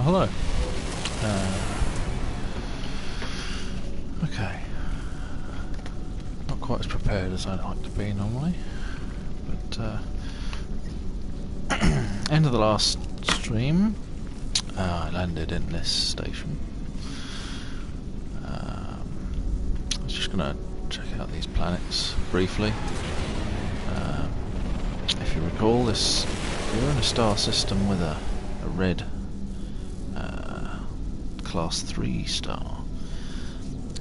Oh, hello. Okay. Not quite as prepared as I'd like to be normally, but end of the last stream, I landed in this station. I was just gonna check out these planets briefly. If you recall, you're in a star system with a red class 3 star,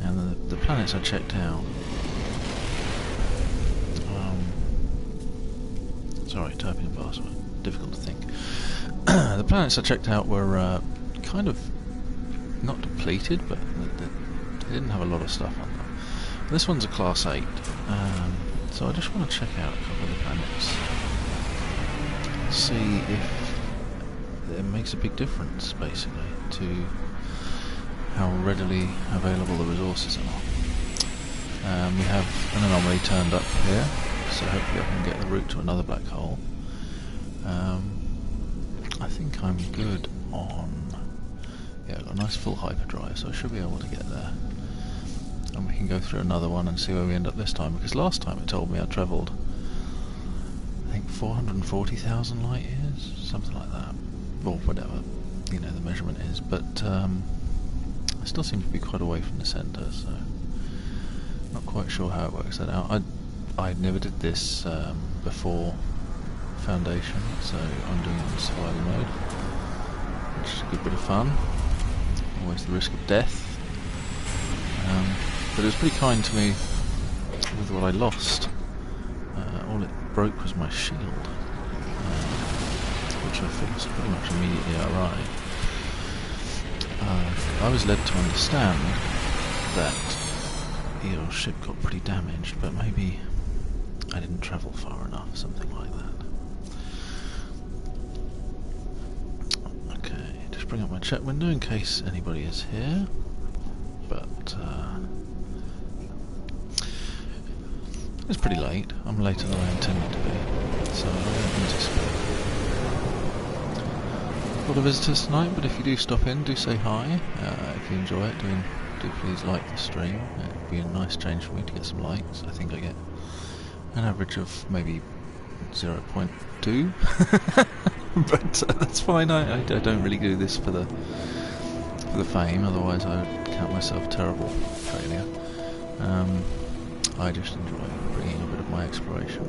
and the planets I checked out. Sorry, typing a password. Difficult to think. The planets I checked out were kind of not depleted, but they didn't have a lot of stuff on them. This one's a class 8, so I just want to check out a couple of the planets, see if it makes a big difference, basically, to how readily available the resources are. We have an anomaly turned up here, so hopefully I can get the route to another black hole. I think I'm good on... yeah, I've got a nice full hyperdrive, so I should be able to get there. And we can go through another one and see where we end up this time, because last time it told me I travelled, I think 440,000 light years, something like that. Or whatever, you know, the measurement is, but I still seem to be quite away from the centre, so not quite sure how it works that out. I never did this before Foundation, so I'm doing it in survival mode, which is a good bit of fun. Always the risk of death, but it was pretty kind to me with what I lost. All it broke was my shield, which I fixed pretty much immediately I arrived. I was led to understand that your ship got pretty damaged, but maybe I didn't travel far enough, something like that. Okay, just bring up my chat window in case anybody is here, but it's pretty late. I'm later than I intended to be, so I don't anticipate a lot of visitors tonight, but if you do stop in, do say hi. If you enjoy it, do please like the stream. It'd be a nice change for me to get some likes. I think I get an average of maybe 0.2, but that's fine. I don't really do this for the fame, otherwise I would count myself terrible failure. I just enjoy bringing a bit of my exploration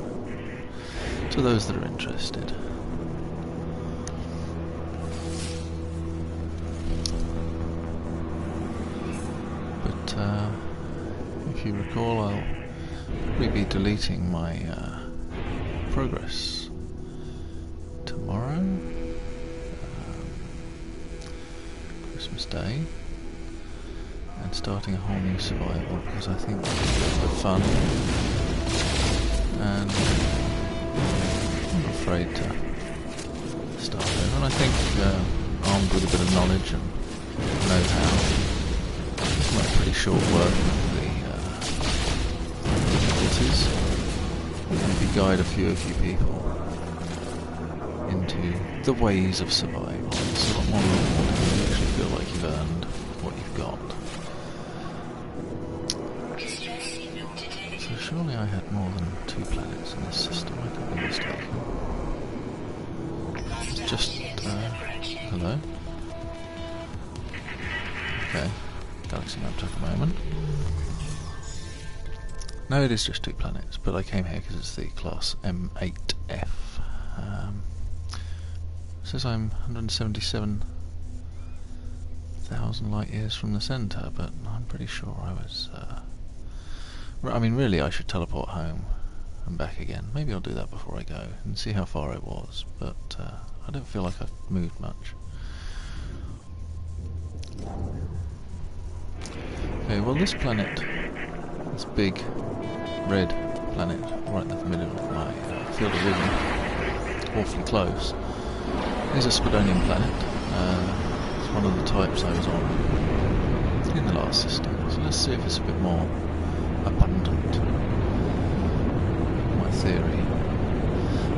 to those that are interested. But if you recall, I'll probably be deleting my progress tomorrow, Christmas Day, and starting a whole new survival, because I think it's a bit of fun, and I'm not afraid to start over. And I think armed with a bit of knowledge and know-how, it might be pretty short work with the difficulties, maybe guide a few people into the ways of survival. It's a lot more rewarding when you actually feel like you've earned what you've got. So surely I had more than 2 planets in this system, I could be mistaken. Just, hello? Okay, galaxy map took a moment. No, it is just 2 planets, but I came here because it's the class M8F. It says I'm 177,000 light years from the centre, but I'm pretty sure I was... I mean, really, I should teleport home and back again. Maybe I'll do that before I go and see how far I was, but I don't feel like I've moved much. Okay, well, this planet, this big red planet right in the middle of my field of vision, awfully close, is a Spadonian planet. It's one of the types I was on in the last system, so let's see if it's a bit more abundant, my theory.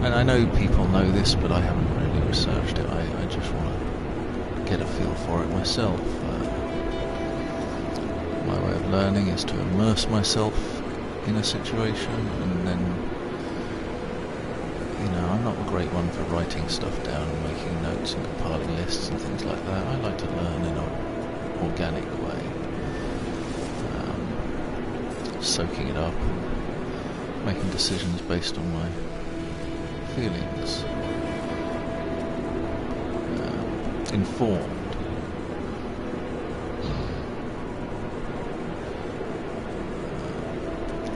And I know people know this, but I haven't really researched it. I just want to get a feel for it myself. My way of learning is to immerse myself in a situation, and then, you know, I'm not a great one for writing stuff down and making notes and compiling lists and things like that. I like to learn in an organic way, soaking it up and making decisions based on my feelings, informed.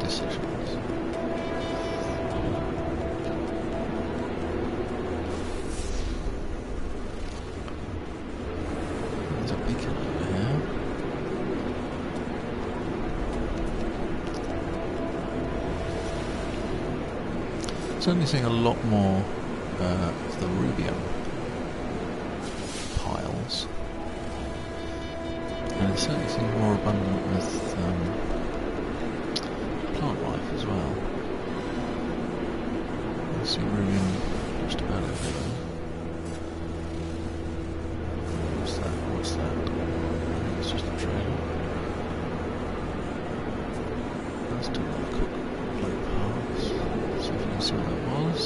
Decisions. There's a beacon over here. Certainly seeing a lot more of the rubium piles, and it's certainly seems more abundant with plant life as well. I see rubium just about everywhere. What's that? What's that? I think it's just a trailer. Let's do a quick blow past. See if we can see what that was.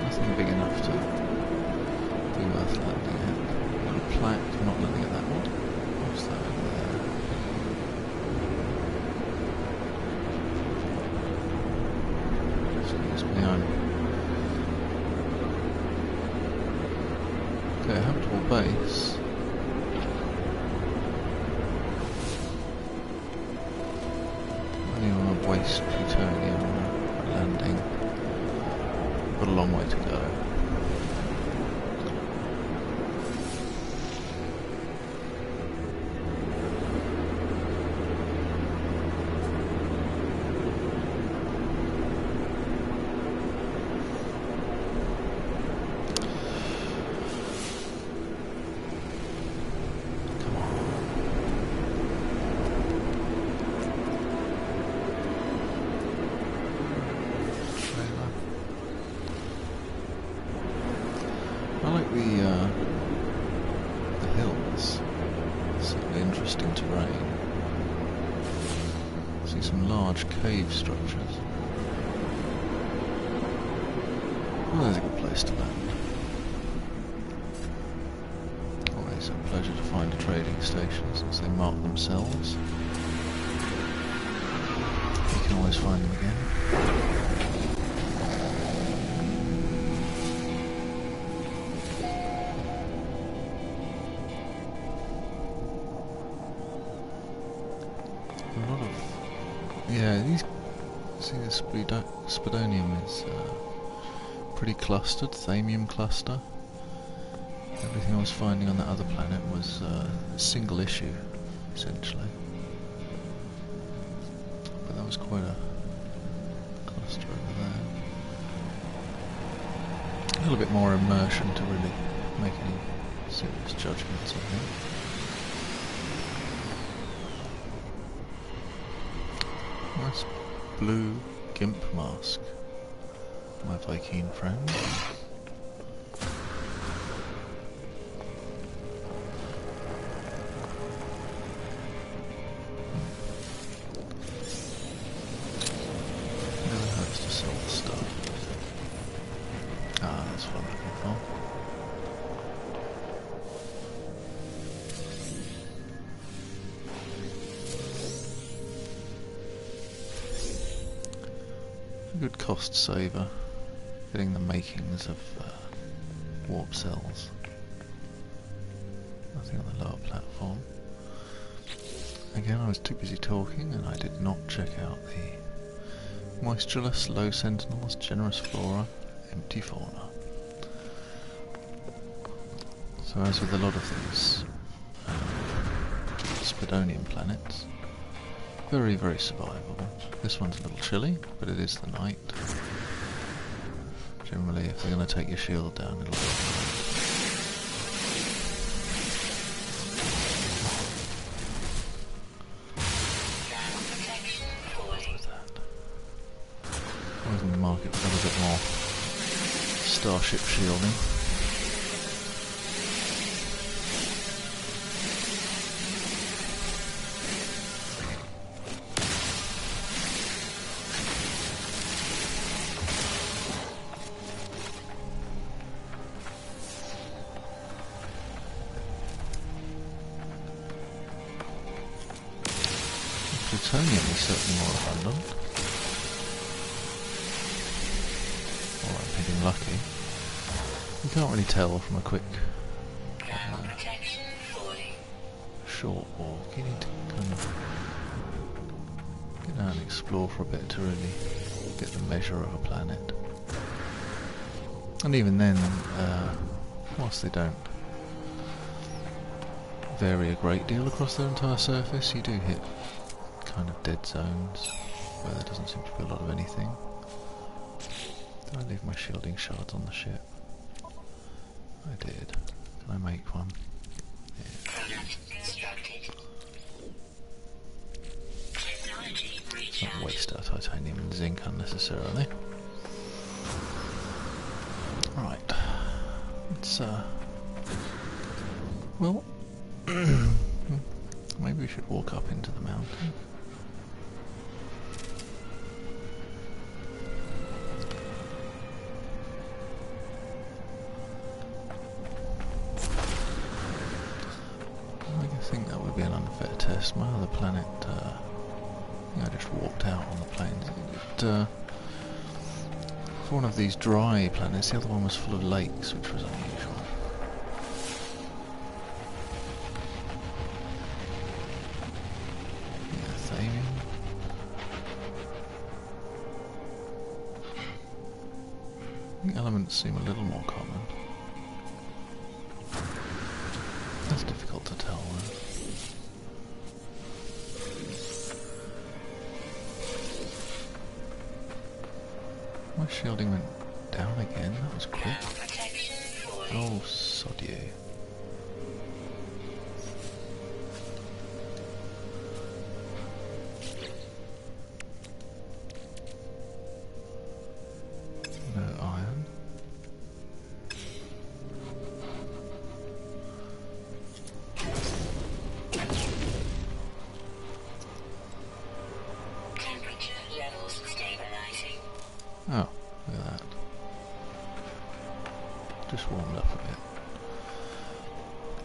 Nothing big enough to be worth landing at. Got a plaque, I'm not landing at that one. What's that over there? Excuse me, okay, habitable base. I don't want to waste plutonium landing. Got a long way to go. I like the hills. Certainly interesting terrain. See some large cave structures. Well, there's a good place to land. Always a pleasure to find a trading station since they mark themselves. You can always find them again. Yeah, these. See, this Spodonium is pretty clustered, Thamium cluster. Everything I was finding on that other planet was a single issue, essentially. But that was quite a cluster over there. A little bit more immersion to really make any serious judgments, I think. Nice blue gimp mask, my Vy'keen friend. Never hurts to sell the stuff. Ah, that's what I'm looking for. A good cost saver, getting the makings of warp cells. Nothing on the lower platform. Again, I was too busy talking and I did not check out the moistureless, low sentinels, generous flora, empty fauna. So as with a lot of these Spodonium planets, very, very survivable. This one's a little chilly, but it is the night. Generally, if they're going to take your shield down, it'll be always in the market for a little bit more starship shielding. Plutonium is certainly more abundant. Or I'm hitting lucky. You can't really tell from a quick short walk. You need to kind of get out and explore for a bit to really get the measure of a planet. And even then, whilst they don't vary a great deal across their entire surface, you do hit kind of dead zones where there doesn't seem to be a lot of anything. Did I leave my shielding shards on the ship? I did. Can I make one? Yeah. Not waste our titanium and zinc unnecessarily. Right. It's well, maybe we should walk up into the mountain. I think that would be an unfair test. My other planet, I just walked out on the plains. For one of these dry planets, the other one was full of lakes, which was unusual. Yeah, Thamium. The elements seem a little more common. That's difficult to tell, though. My shielding went down again, that was quick. Oh, sod you. No iron. Oh, look at that. Just warmed up a bit.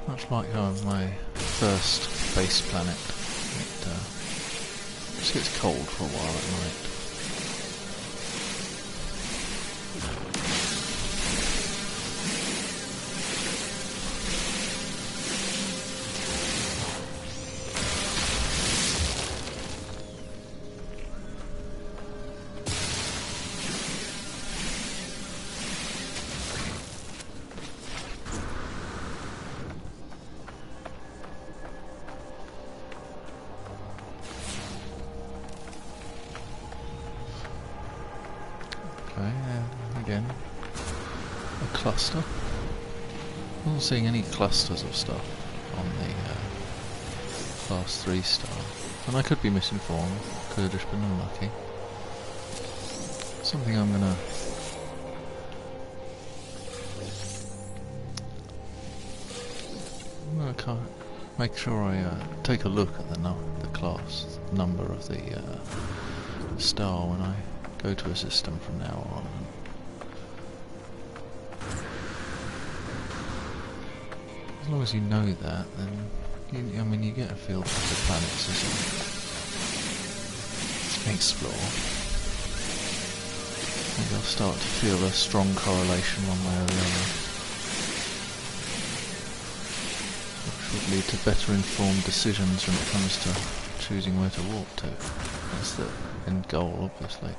Much like my first base planet. It just gets cold for a while at night. Again, a cluster. I wasn't seeing any clusters of stuff on the class 3 star, and I could be misinformed, could have just been unlucky. Something I'm gonna make sure I take a look at the class number of the star when I go to a system from now on. As long as you know that, then you get a feel for the planets as you explore. Maybe I'll start to feel a strong correlation one way or the other, which would lead to better informed decisions when it comes to choosing where to walk to. That's the end goal, obviously.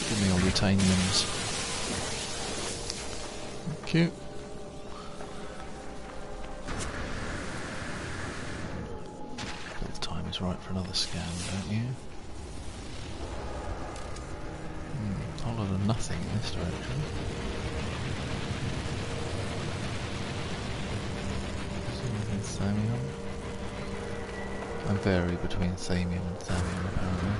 Give me all titaniums. Thank you. Feel the time is right for another scan, don't you? A whole lot of nothing in this direction. Thamium. I vary between Thamium and Thamium apparently.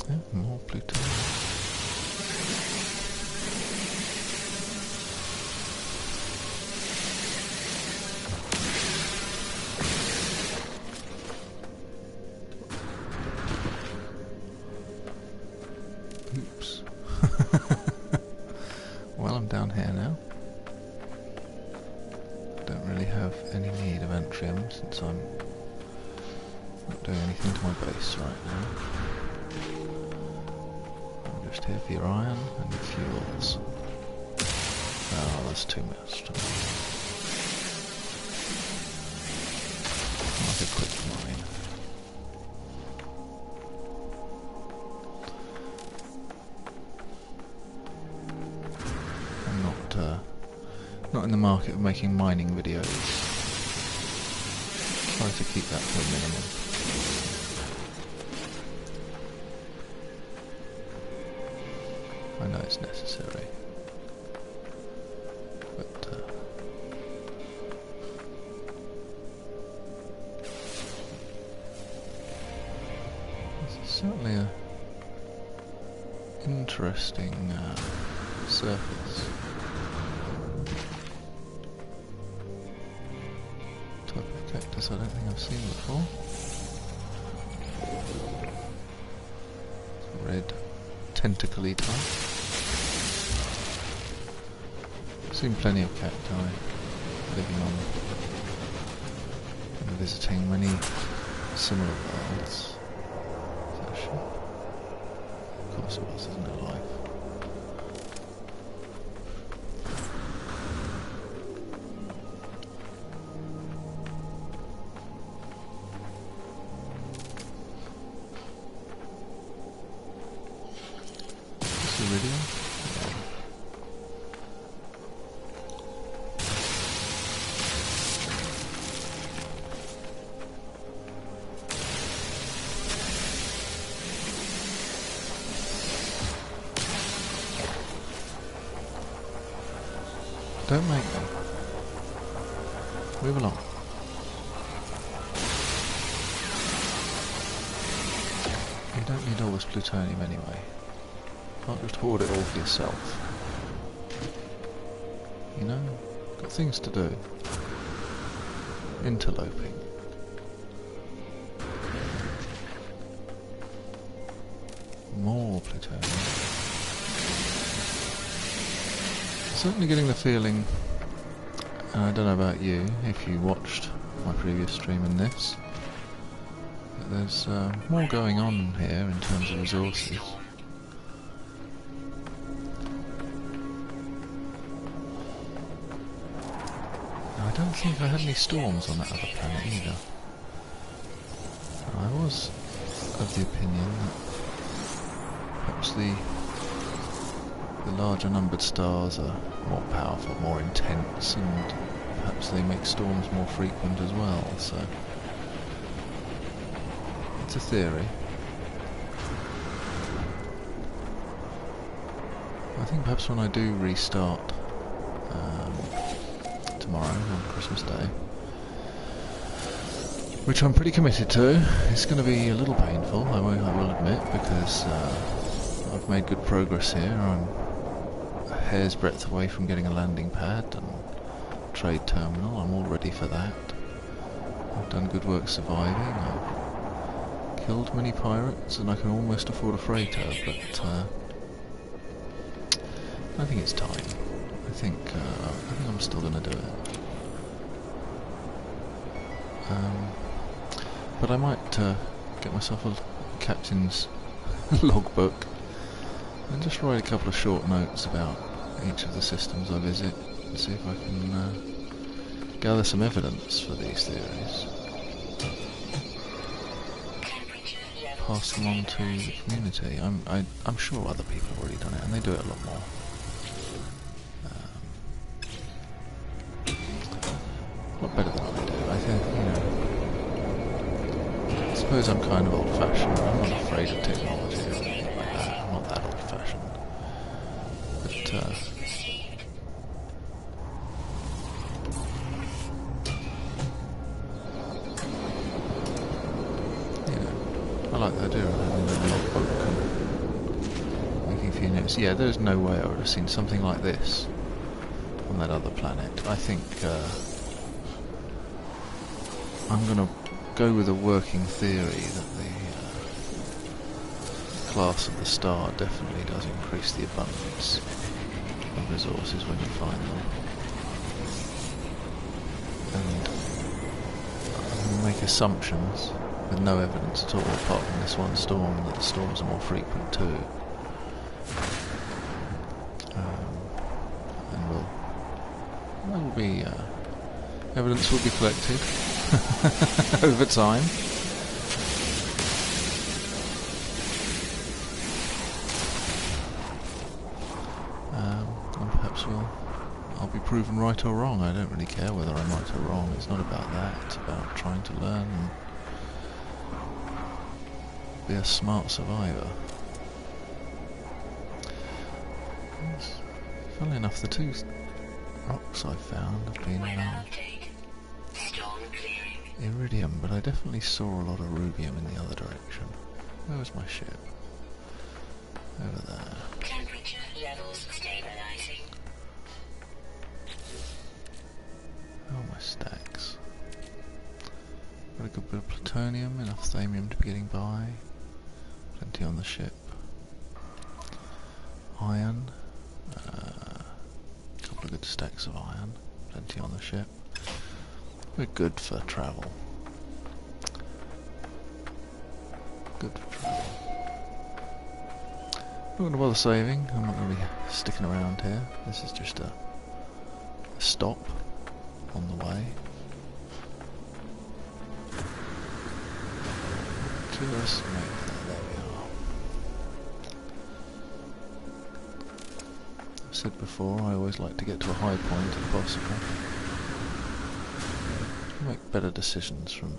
Yeah, more plutonium. him since I'm not doing anything to my base right now. I'm just here for your iron and your fuels. Oh, that's too much to me. Like a quick mine. I'm not in the market of making mining videos. Try to keep that to a minimum. I know it's necessary. But this is certainly a interesting surface. Type of cactus I don't think I've seen before. Red, tentacly type. I've seen plenty of cacti living on and visiting many similar worlds. Is that a ship? Of course it was, isn't it, life? Iridium? Don't make them. Move along. You don't need all this plutonium anyway. Can't just hoard it all for yourself. You know? Got things to do. Interloping. More plutonium. Certainly getting the feeling, and I don't know about you, if you watched my previous stream in this, that there's more going on here in terms of resources. I don't think I had any storms on that other planet either. I was of the opinion that perhaps the larger numbered stars are more powerful, more intense, and perhaps they make storms more frequent as well, so it's a theory. I think perhaps when I do restart tomorrow on Christmas Day, which I'm pretty committed to, it's going to be a little painful, I will admit, because I've made good progress here. I'm a hair's breadth away from getting a landing pad and trade terminal. I'm all ready for that. I've done good work surviving. I've killed many pirates and I can almost afford a freighter, but I think it's time. I think I'm still going to do it. But I might get myself a captain's logbook and just write a couple of short notes about each of the systems I visit and see if I can gather some evidence for these theories. Pass them on to the community. I'm sure other people have already done it and they do it a lot more. A lot better than I do. I think, you know, I suppose I'm kind of old-fashioned. I'm not afraid of technology or anything like that. I'm not that old-fashioned. But, you know, I like the idea of having a logbook and making a few notes. Yeah, there's no way I would have seen something like this on that other planet. I think, I'm going to go with a working theory that the class of the star definitely does increase the abundance of resources when you find them. And assumptions with no evidence at all, apart from this one storm, that the storms are more frequent too. And will be evidence will be collected over time. And perhaps I'll be proven right or wrong. I don't really care whether I'm right or wrong. It's not about that. It's about trying to learn and be a smart survivor. Funnily enough, the two rocks I found have been iridium, but I definitely saw a lot of rubium in the other direction. Where was my ship? Over there. Temperature levels stabilizing. Oh, my stacks. Got a good bit of plutonium, enough thamium to be getting by. Plenty on the ship. Iron. A couple of good stacks of iron. Plenty on the ship. We're good for travel. Good for travel. Not going to bother saving. I'm not going to be sticking around here. This is just a stop on the way. Just make that. There we are. I've said before, I always like to get to a high point if possible. Make better decisions from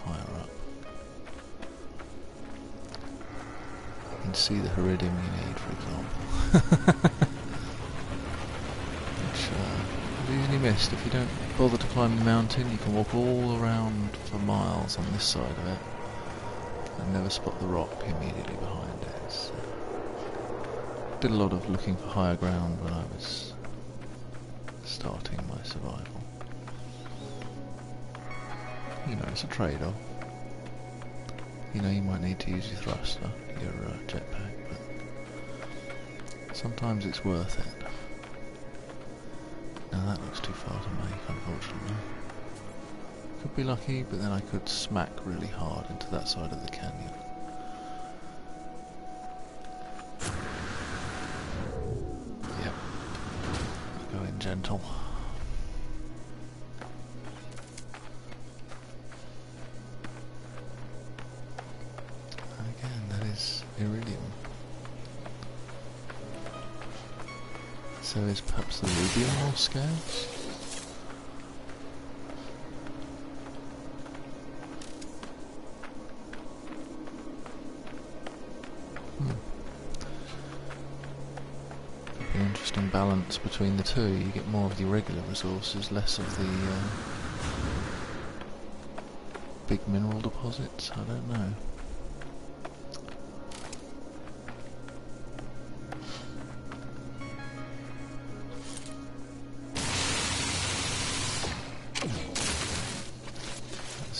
higher up. You can see the iridium you need, for example. Which is easily missed. If you don't bother to climb the mountain, you can walk all around for miles on this side of it and never spot the rock immediately behind it. So, did a lot of looking for higher ground when I was starting my survival. You know, it's a trade-off. You know, you might need to use your thruster, your jetpack, but sometimes it's worth it. Now that looks too far to make, unfortunately. Could be lucky, but then I could smack really hard into that side of the canyon. Yep. Go in gentle. Iridium. So is perhaps the rubium more scarce? Could be an interesting balance between the two. You get more of the irregular resources, less of the big mineral deposits. I don't know.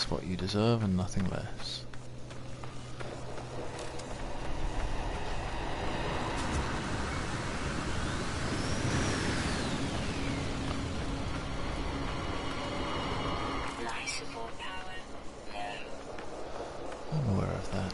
What you deserve and nothing less. Life support power. No. I'm aware of that.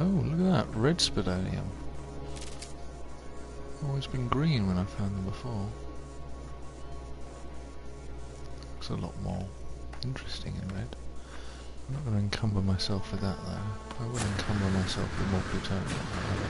Oh, look at that, red spadonium. Always been green when I found them before. Looks a lot more interesting in red. I'm not going to encumber myself with that though. I will encumber myself with more plutonium, however.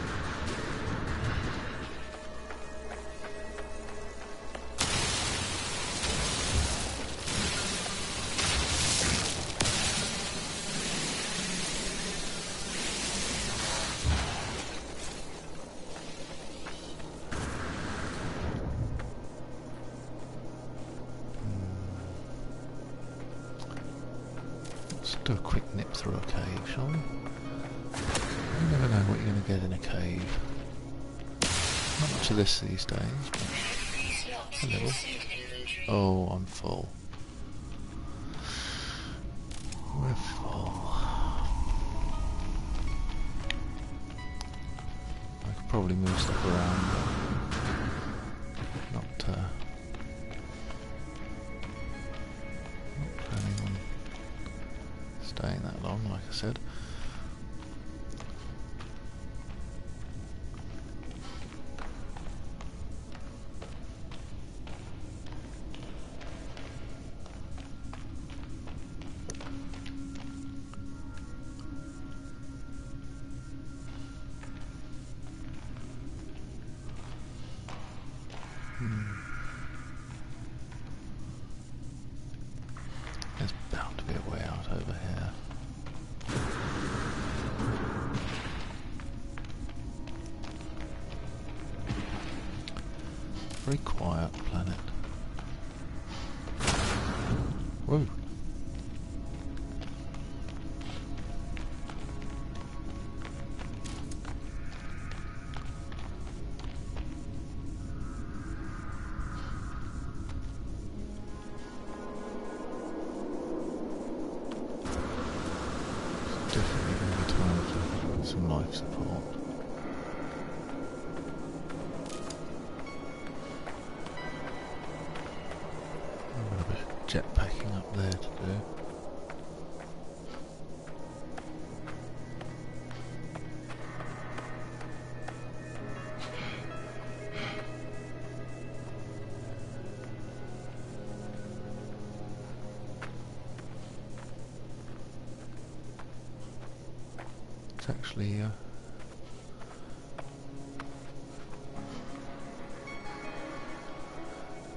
Let's do a quick nip through a cave, shall we? You never know what you're going to get in a cave. Not much of this these days, but a little. Oh, I'm full. We're full. I could probably move stuff around, but not planning on staying that long, like I said. There's bound to be a way out over here. Very quiet planet. Whoa. Definitely going to be time for some life support. I've got a bit of jetpacking up there to do. It's actually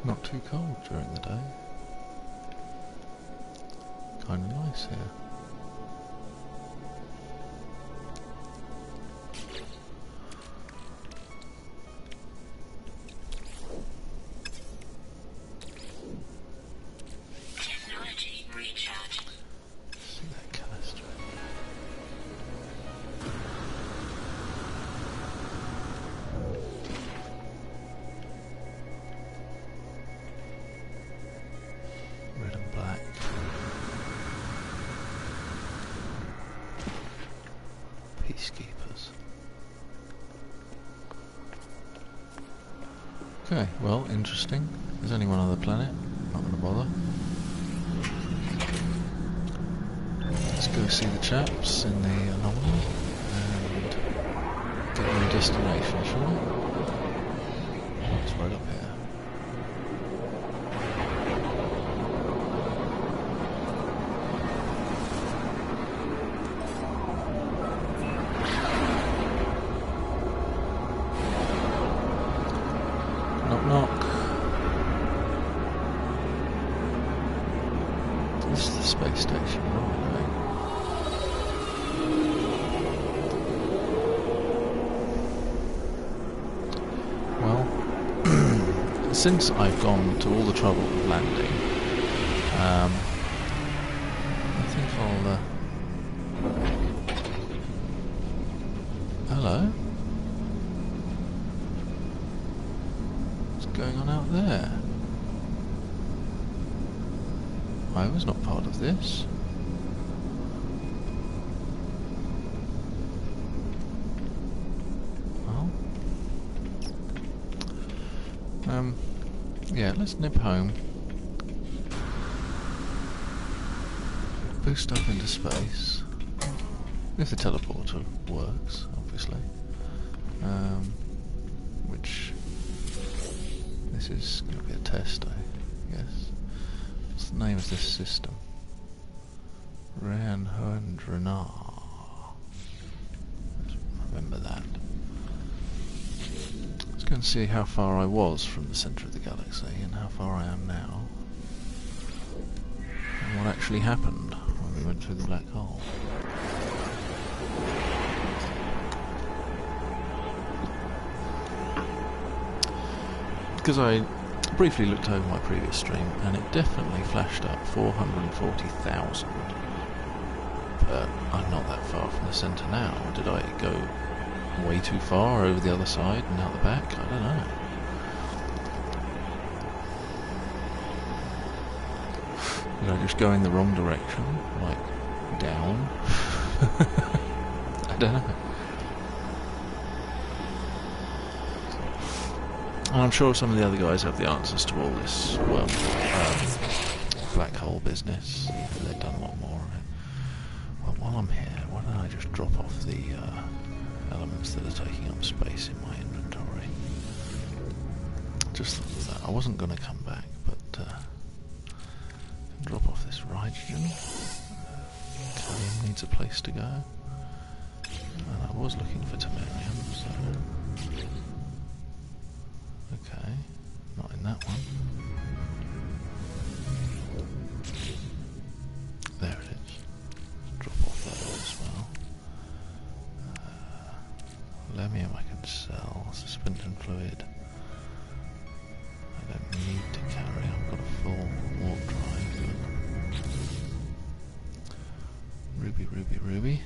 not too cold during the day. Kind of nice here. Technology recharge. See that canister. Red and black. Peacekeepers. Okay, well, interesting. There's only one other planet. Not going to bother. Let's go see the chaps in the anomaly and get their destination, shall we? It's right up here. Knock knock. This is the space station, right? Well, since I've gone to all the trouble of landing, I think I'll... Hello? What's going on out there? I was not part of this. Well, yeah, let's nip home. Boost up into space. If the teleporter works, obviously. Which this is going to be a test, I guess. What's the name of this system? Ranhundrenar. Let's remember that. Let's go and see how far I was from the centre of the galaxy and how far I am now. And what actually happened when we went through the black hole. Because I briefly looked over my previous stream and it definitely flashed up 440,000, but I'm not that far from the centre now. Did I go way too far over the other side and out the back? I don't know. Did I just go in the wrong direction? Like, down? I don't know. And I'm sure some of the other guys have the answers to all this, well, black hole business. They've done a lot more of it. Well, while I'm here, why don't I just drop off the elements that are taking up space in my inventory? Just thought of that. I wasn't going to come back, but drop off this Rygen. Kalium needs a place to go. And I was looking for Temerium, so... Okay, not in that one. There it is. Drop off that as well. Lemium I can sell. Suspension fluid. I don't need to carry. I've got a full warp drive. Ruby, ruby, ruby.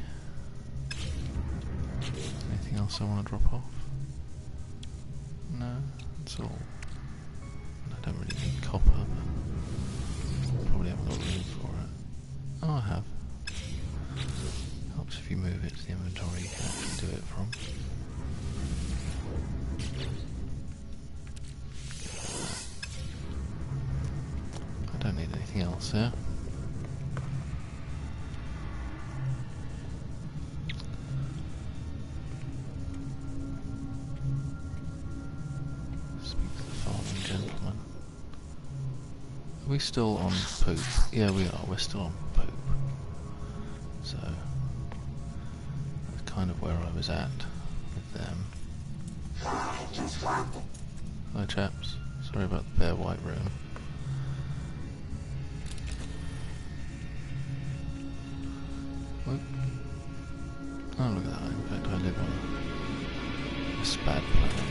Anything else I want to drop off? No, that's all. I don't really need copper, but probably haven't got room for it. Oh, I have. Helps if you move it to the inventory, you can actually do it from. I don't need anything else there. Are we still on poop? Yeah, we are. We're still on poop. So, that's kind of where I was at with them. Hello, chaps. Sorry about the bare white room. Whoop. Oh, look at that. In fact, I live on a Spad planet.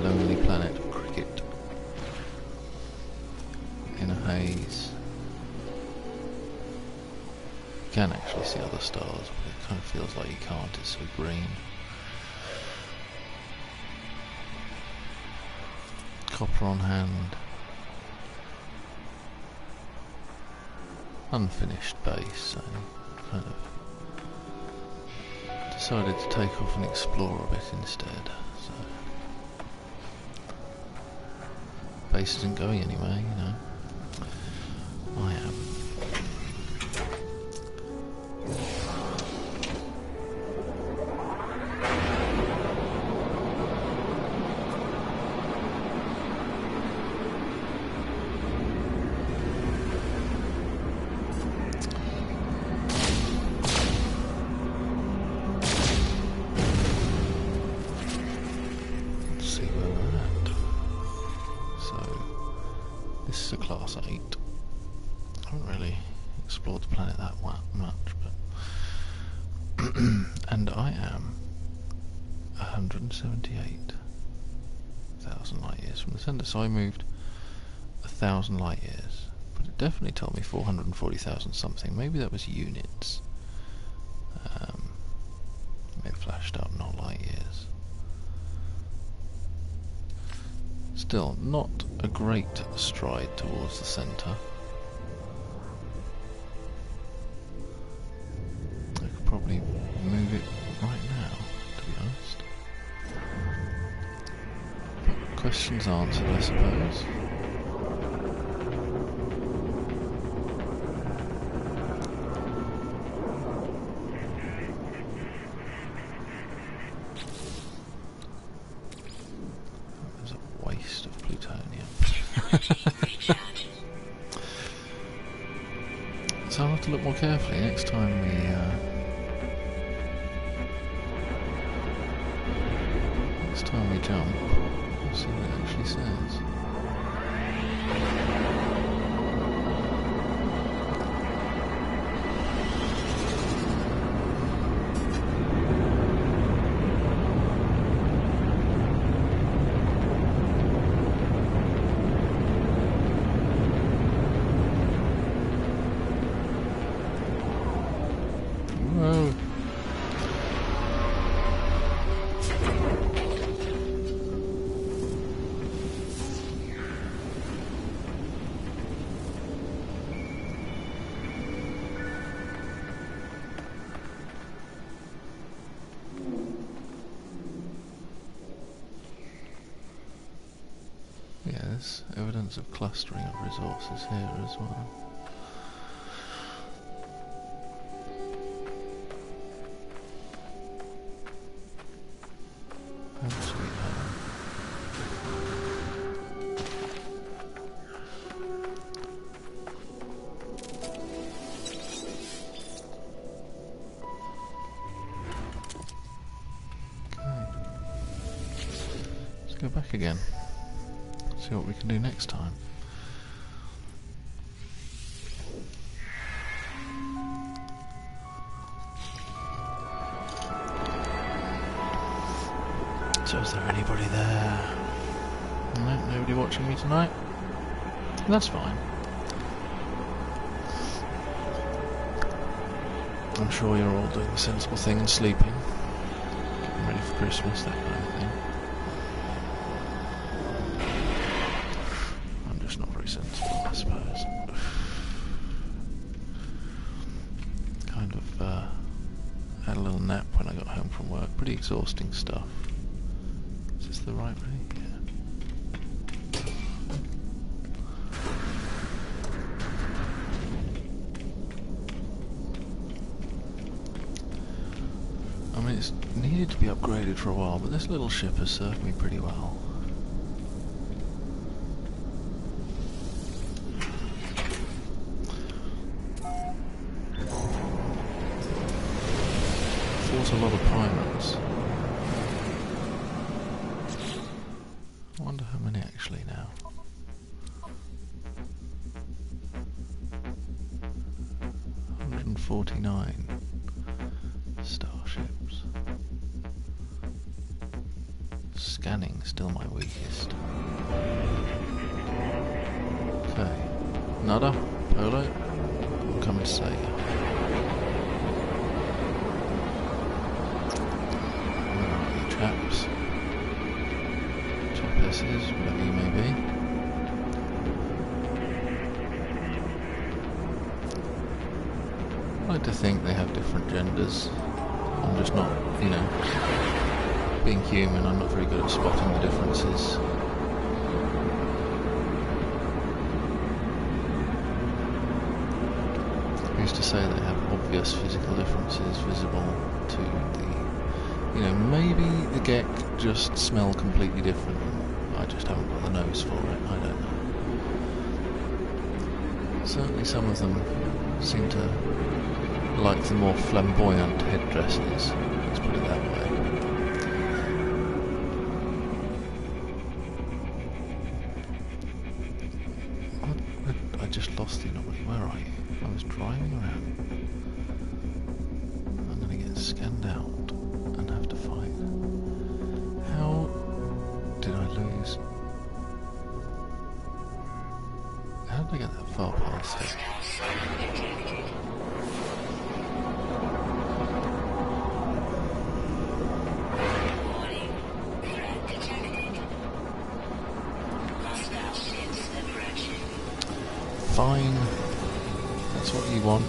Lonely planet of cricket in a haze. You can actually see other stars, but it kind of feels like you can't, it's so green. Copper on hand. Unfinished base, so kind of decided to take off and explore a bit instead. So. Base isn't going anywhere, you know. I am. This is a class 8. I haven't really explored the planet that much, but and I am 178,000 light years from the centre, so I moved 1,000 light years, but it definitely told me 440,000 something. Maybe that was units. It flashed up, not light years. Still, not a great stride towards the centre. I could probably move it right now, to be honest. Questions answered, I suppose. So I'll have to look more carefully next time we jump. We'll see what it actually says. there's evidence of clustering of resources here as well. Home sweet home. Go back again. See what we can do next time. So is there anybody there? No, nobody watching me tonight? That's fine. I'm sure you're all doing the sensible thing and sleeping. Getting ready for Christmas, that kind of thing. Sensible, I suppose. Kind of had a little nap when I got home from work. Pretty exhausting stuff. Is this the right way? Yeah. I mean, it's needed to be upgraded for a while, but this little ship has served me pretty well. A lot of pirates. I wonder how many actually now. 149 starships. Scanning still my weakest. Okay. Nada, Polo, I'm coming to say. Chaps, chapesses, whatever you may be. I like to think they have different genders. I'm just not, you know, being human, I'm not very good at spotting the differences. I used to say they have obvious physical differences visible to the, you know, maybe the Gek just smell completely different. I just haven't got the nose for it, I don't know. Certainly some of them seem to like the more flamboyant headdresses, let's put it that way. I just lost you, where are you? I was driving around. I'm gonna get scanned out. Did I lose? How did I get that far past it? Fine. That's what you want.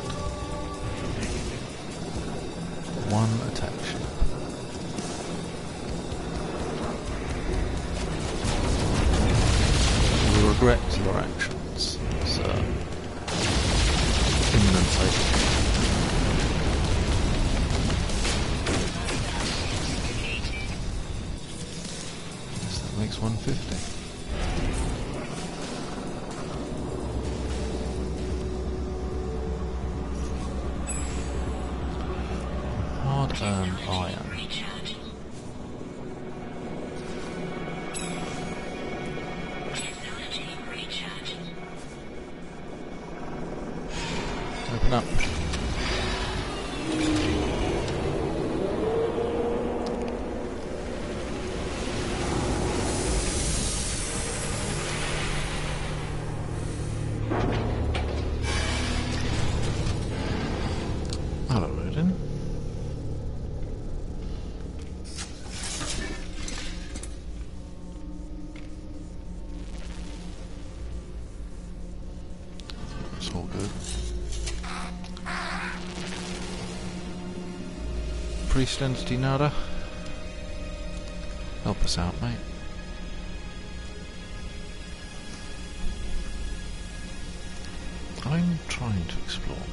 One attack ship. Regret your actions, sir. Imminently. Yes, that makes 150. Hard-earned iron. Open up. Hello, Odin. It's all good. Priest entity, Nada. Help us out, mate. I'm trying to explore more.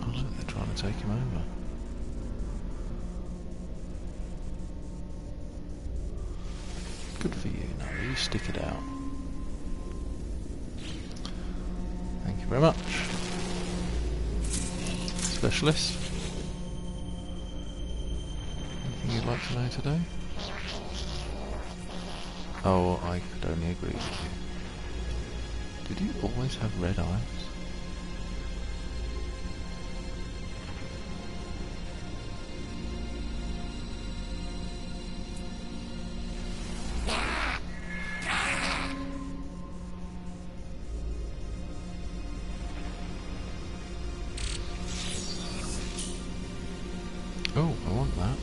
Oh look, they're trying to take him over. Good for you. Now you stick it out. Thank you very much. Specialist. Anything you'd like to know today? Oh, I could only agree with you. Did you always have red eyes? Oh, I want that.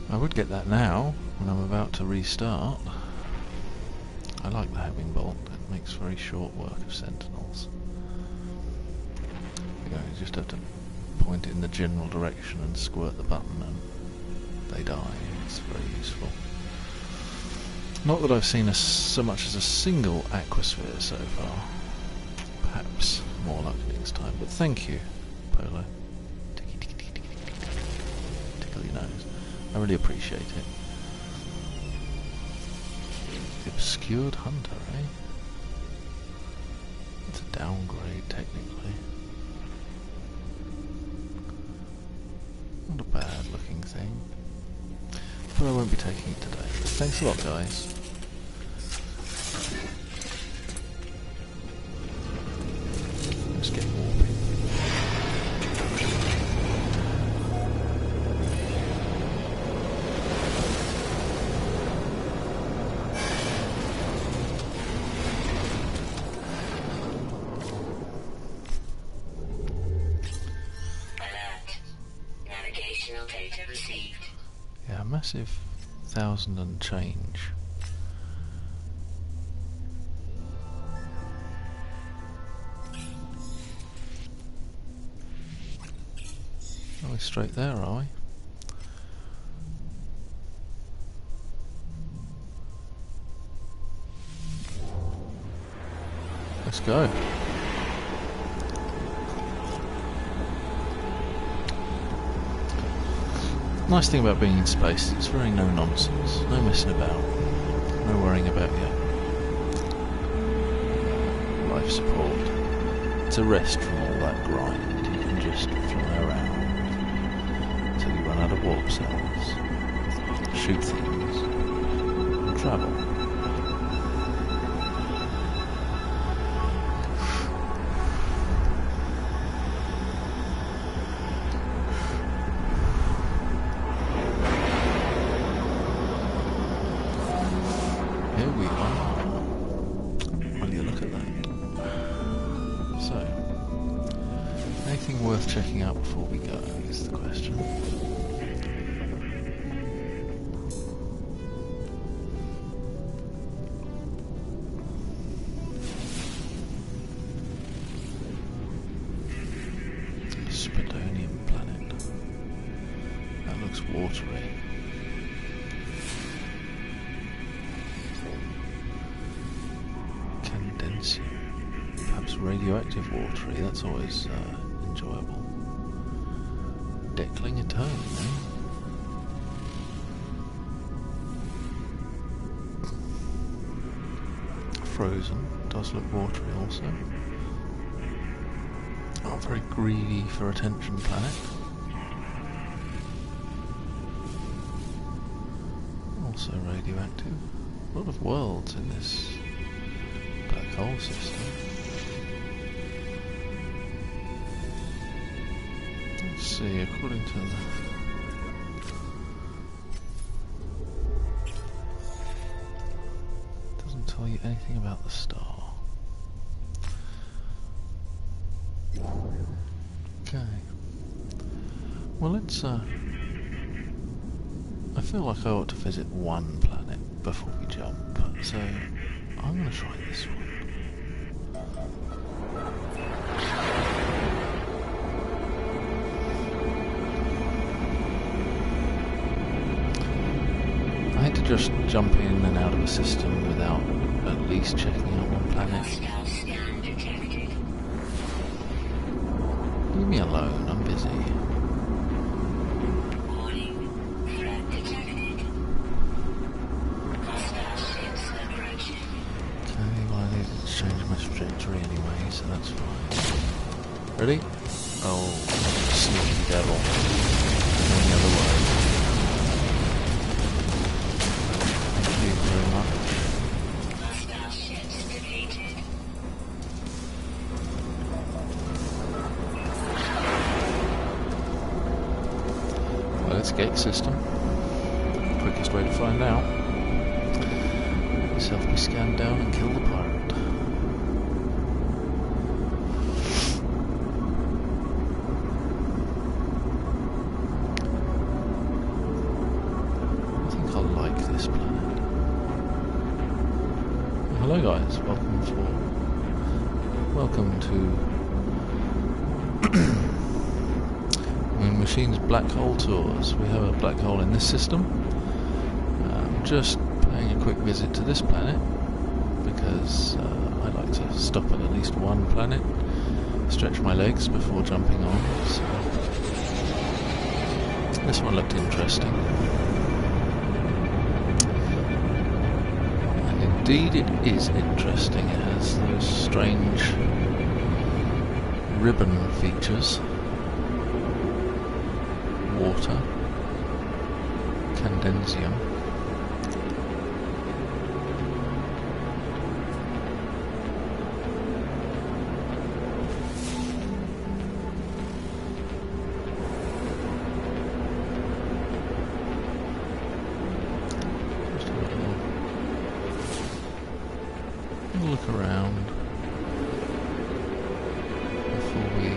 I would get that now, when I'm about to restart. I like the homing bolt, it makes very short work of sentinels. You know, you just have to point it in the general direction and squirt the button and they die. It's very useful. Not that I've seen so much as a single aquasphere so far. Perhaps more luck next time, but thank you, Polo. Tickle your nose. I really appreciate it. The Obscured Hunter, eh? It's a downgrade, technically. Not a bad looking thing. But I won't be taking it today. Thanks a lot, guys. Let's get warping. Yeah, a massive 1,000 and change. Are we straight there, are we? Let's go. Nice thing about being in space, it's very no nonsense, no messing about, no worrying about your life support. It's a rest from all that grind, you can just fly around until you run out of warp cells, shoot things, and travel. Here we are. Will you look at that? So, anything worth checking out before we go is the question. Spidonium planet. That looks watery. Perhaps radioactive watery, that's always enjoyable. Deckling Eternal, eh? Frozen does look watery also. Oh, very greedy for attention planet. Also radioactive. A lot of worlds in this black hole system. Let's see, according to the... it doesn't tell you anything about the star. Okay. Well, let's I feel like I ought to visit one planet before we jump, so I'm going to try this one. just jump in and out of a system without at least checking out one planet? Hostile scan detected. Leave me alone, I'm busy. Warning. Threat detected. Hostile ships approaching. Okay, well I needed to change my trajectory anyway, so that's fine. Ready? Oh, sneaky devil. Going the other way. Thank you very much. Hostile ships defeated. Well, it's gate system. Quickest way to find out. Yourself be scanned down and kill the pirate. I think I like this planet. Hello guys, welcome to Moon Machine's Black Hole Tours. We have a black hole in this system. Just paying a quick visit to this planet because I like to stop at least one planet, stretch my legs before jumping on. So this one looked interesting. And indeed it is interesting. It has those strange ribbon features. Water, Candensium. Just a little look around before we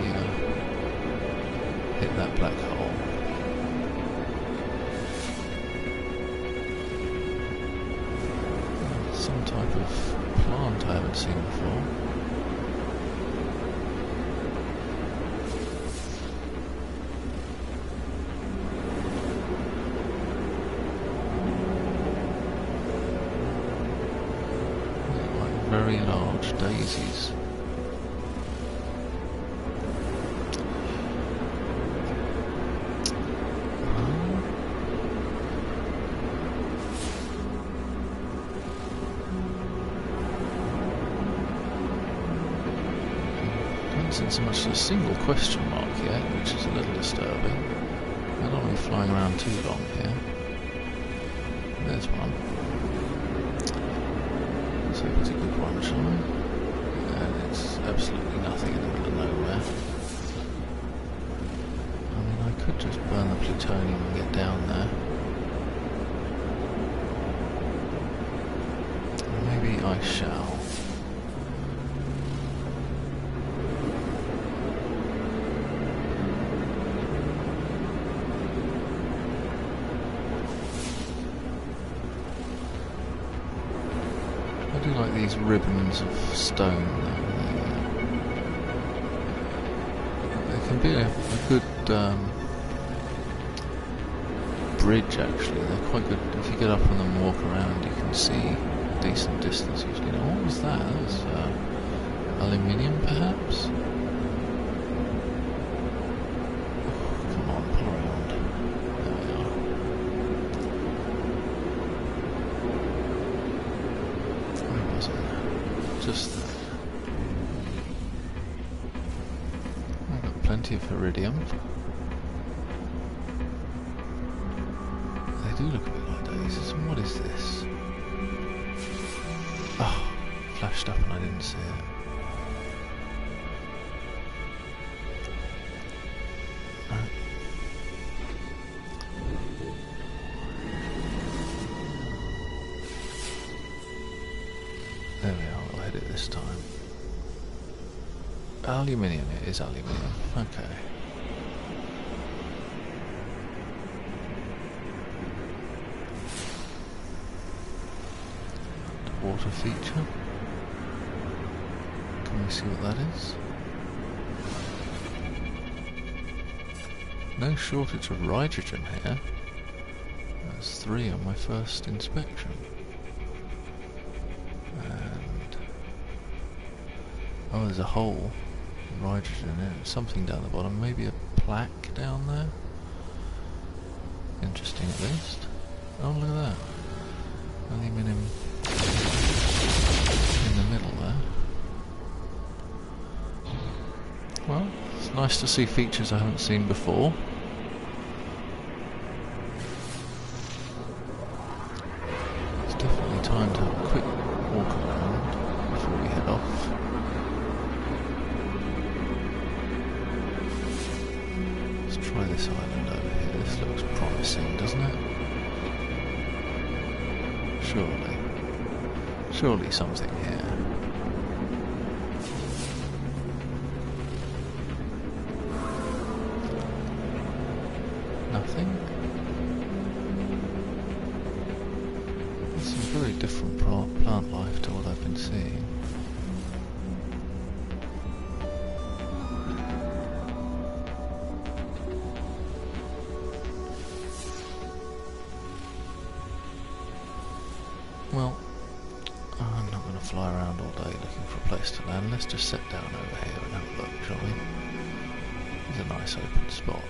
hit that black hole. Some type of plant I haven't seen before. Like very large daisies. So much as a single question mark yet, which is a little disturbing. I don't want to be flying around too long here. There's one. Let's hope it's a good one, shall we? And it's absolutely nothing in the middle of nowhere. I mean, I could just burn the plutonium and get down there. Maybe I shall. I do like these ribbons of stone. They can be a good bridge, actually. They're quite good. If you get up on them and walk around, you can see a decent distance usually. Now, what was that? That was aluminium, perhaps? Come on, pull around. There we are. Where was it? Just there. I've got plenty of iridium. They do look a bit like daisies. And what is this? Oh, flashed up and I didn't see it. No. There we are, we'll hit it this time. Aluminium, it is aluminium. Okay. Water feature. Can we see what that is? No shortage of hydrogen here. was 3 on my first inspection. And oh, there's a hole. Hydrogen in it. Something down the bottom. Maybe a plaque down there. Interesting at least. Oh, look at that. Aluminum in the middle there. Well, it's nice to see features I haven't seen before. It's definitely time to have a quick walk around before we head off. Let's try this island over here. This looks promising, doesn't it? Surely something here. Nothing? There's some very different plant life to what I've been seeing. Well, I'm not going to fly around all day looking for a place to land. Let's just sit down over here and have a look, shall we? There's a nice open spot.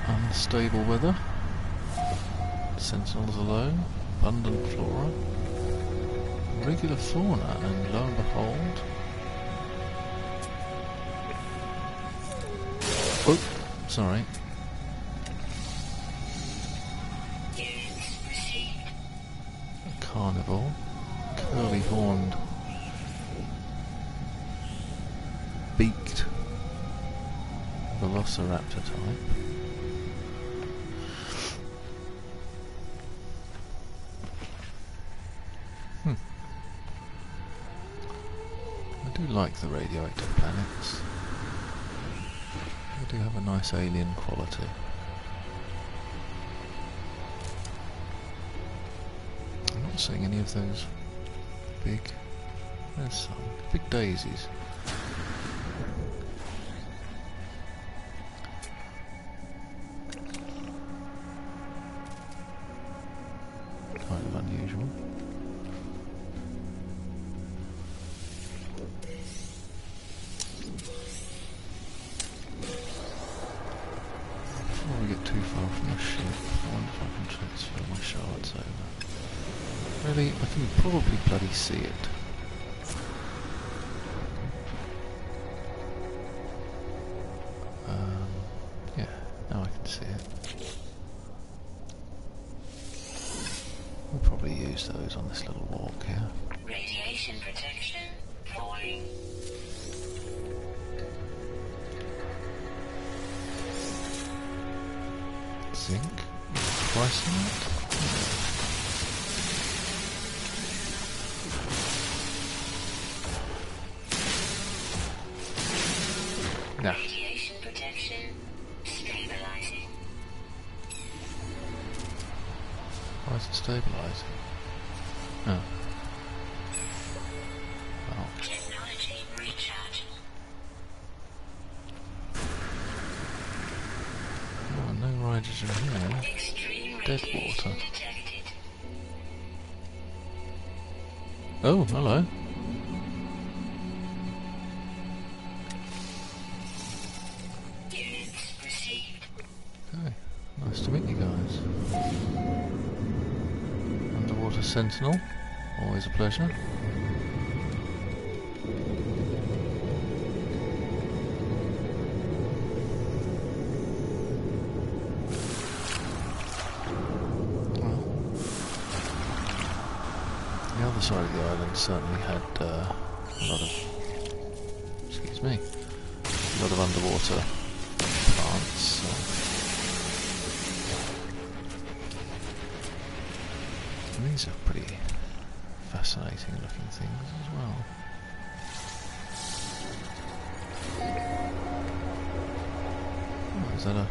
Unstable weather. Sentinels are low. Abundant flora. Regular fauna, and lo and behold... Oh, sorry. A carnivore. Curly-horned. Beaked. Velociraptor type. I do like the radioactive planets. They do have a nice alien quality. I'm not seeing any of those big... There's some big daisies. Kind of unusual. Before we get too far from the ship, I wonder if I can transfer my shards over. Really, I can probably bloody see it. Yeah, now I can see it. We'll probably use those on this little walk here. Radiation protection falling. Zinc? Price on it? Nah. Radiation protection stabilizing. Why is it stabilizing? Oh. Oh. Technology recharge. Oh, no hydrogen here. Extreme Dead radiation water. detected. Oh, hello. Units received. Okay, nice to meet you guys. Underwater Sentinel, always a pleasure. Well, the other side of the island certainly had a lot of, excuse me, a lot of underwater plants. And these are pretty fascinating looking things as well. Oh, is that a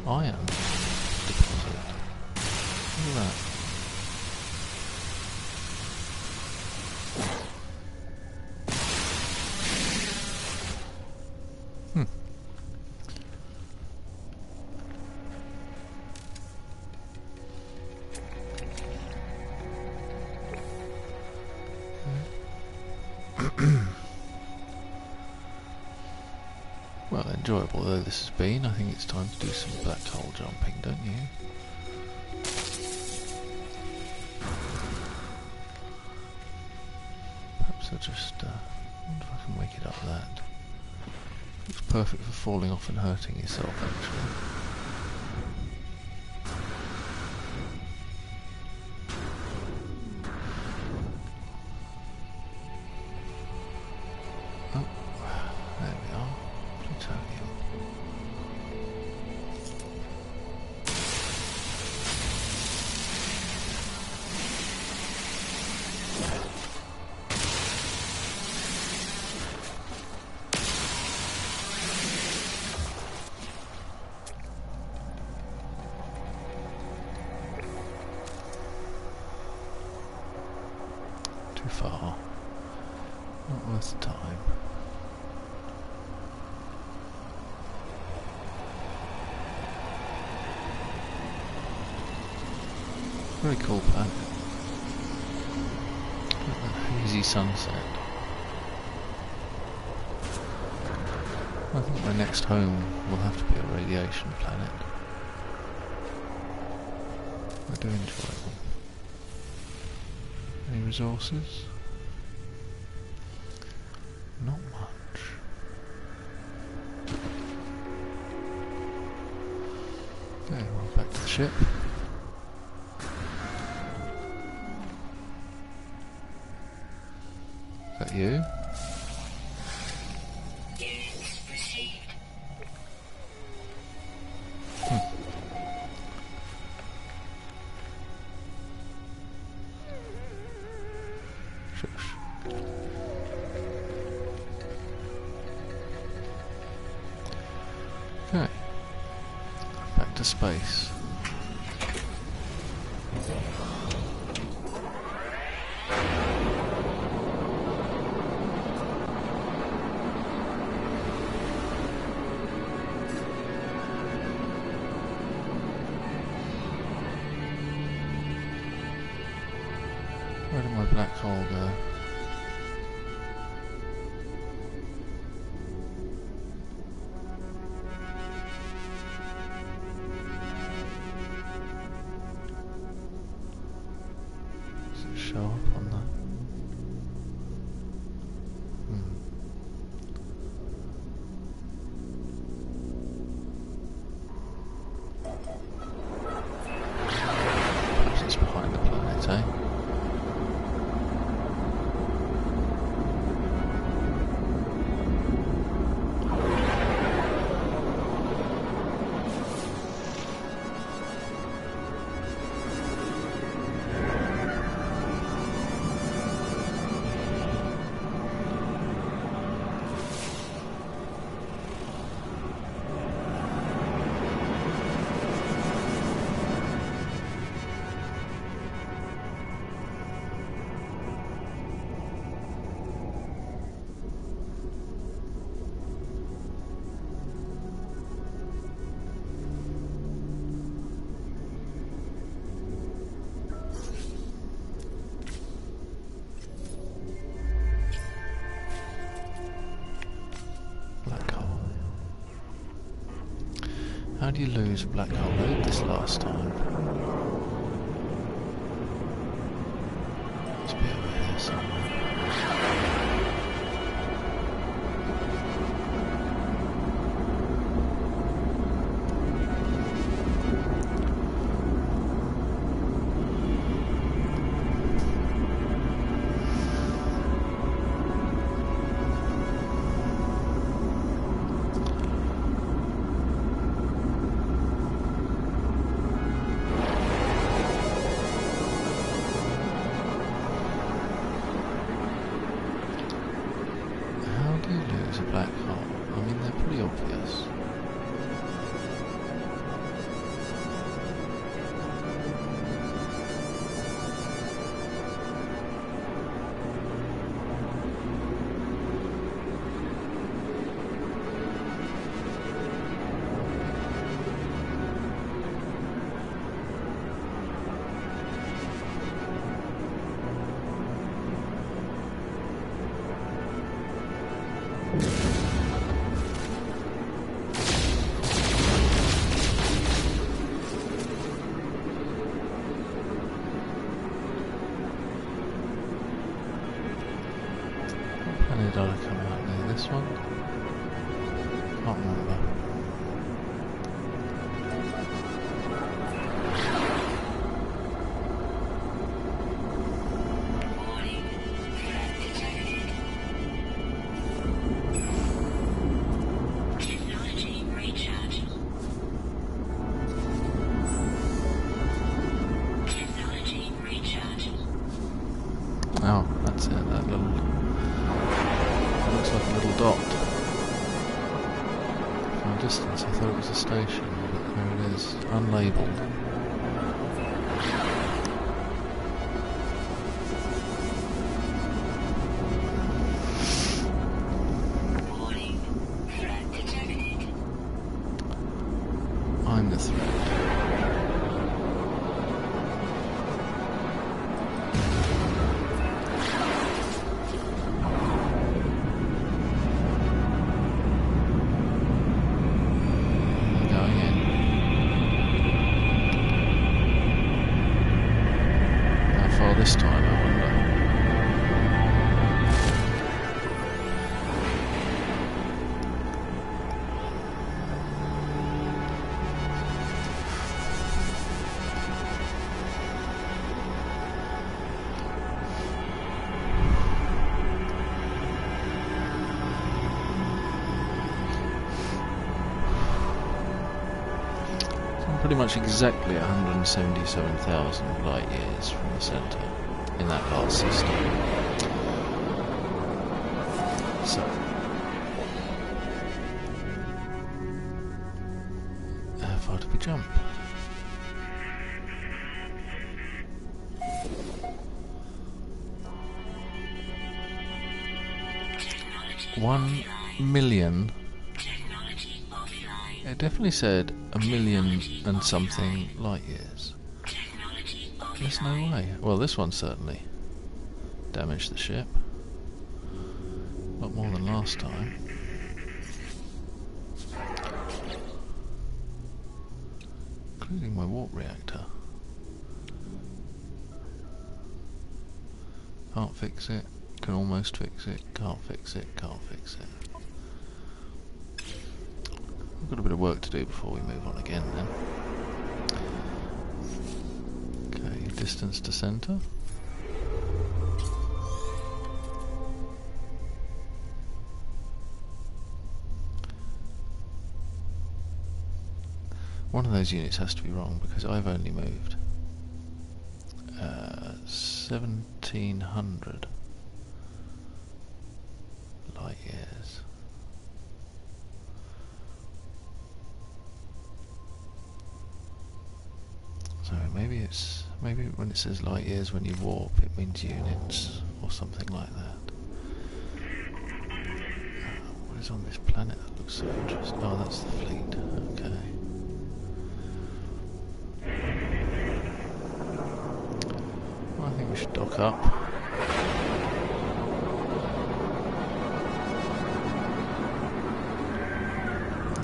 iron deposit? Look at that. Well, enjoyable though this has been, I think it's time to do some black hole jumping, don't you? Perhaps I'll just, wonder if I can make it up that. It's perfect for falling off and hurting yourself, actually. Too far. Not worth the time. Very cool planet. Look at that hazy sunset. I think my next home will have to be a radiation planet. I do enjoy them. Any resources? Not much. Okay, well, back to the ship. Is that you? Units received. Shush. Okay. Back to space. Where did my black hole go? Does it show up on that? Perhaps it's behind the planet, eh? Black hole. How do you lose a black hole? I did this last time. Must be over here somewhere. From a distance I thought it was a station, but there it is, unlabelled. Warning. Threat detected. I'm the threat. Going in. How far this time, I wonder. Pretty much exactly 177,000 light years from the centre in that last system. So, how far did we jump? Technology 1,000,000. Technology offline. It definitely said 1,000,000 and something light years. Technology There's no offline. way. Well, this one certainly damaged the ship. A lot more than last time. Including my warp reactor. Can't fix it. Can almost fix it. Can't fix it. Can't fix it. We've got a bit of work to do before we move on again then. Okay, distance to centre. One of those units has to be wrong because I've only moved 1,700 light years. So maybe when it says light years when you warp, it means units or something like that. What is on this planet that looks so interesting? Oh, that's the fleet. Okay. Well, I think we should dock up.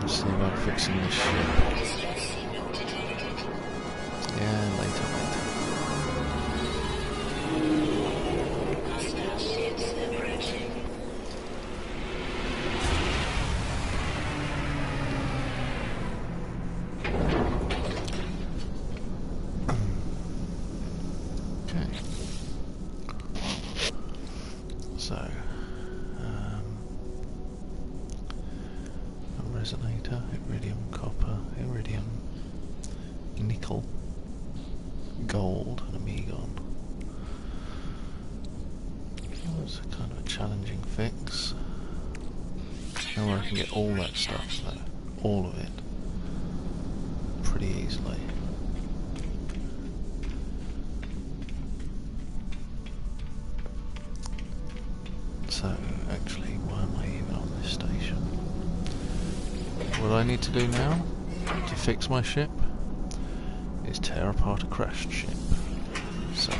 Let's see about fixing this ship. Distress signal detected. Yeah, later. Hostile ships approaching. Okay. So, a resonator, iridium, copper, iridium, nickel, gold, and a megon. That's a kind of a challenging fix. Now where I can get all that stuff though, all of it, pretty easily. So, actually, why am I even on this station? What I need to do now to fix my ship is tear apart a crashed ship. So,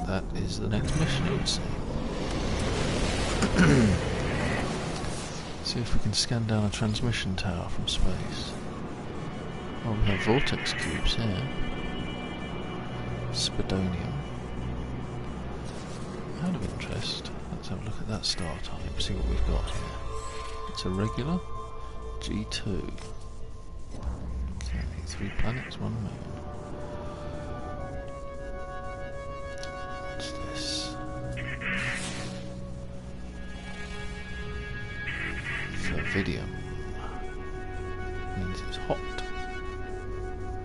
that is the next mission, it would seem. See if we can scan down a transmission tower from space. Oh, we have vortex cubes here. Spidonium. Out of interest, let's have a look at that star type, see what we've got here. It's a regular G2. Okay, 3 planets, 1 moon. What's this? Fervidium. Means it's hot.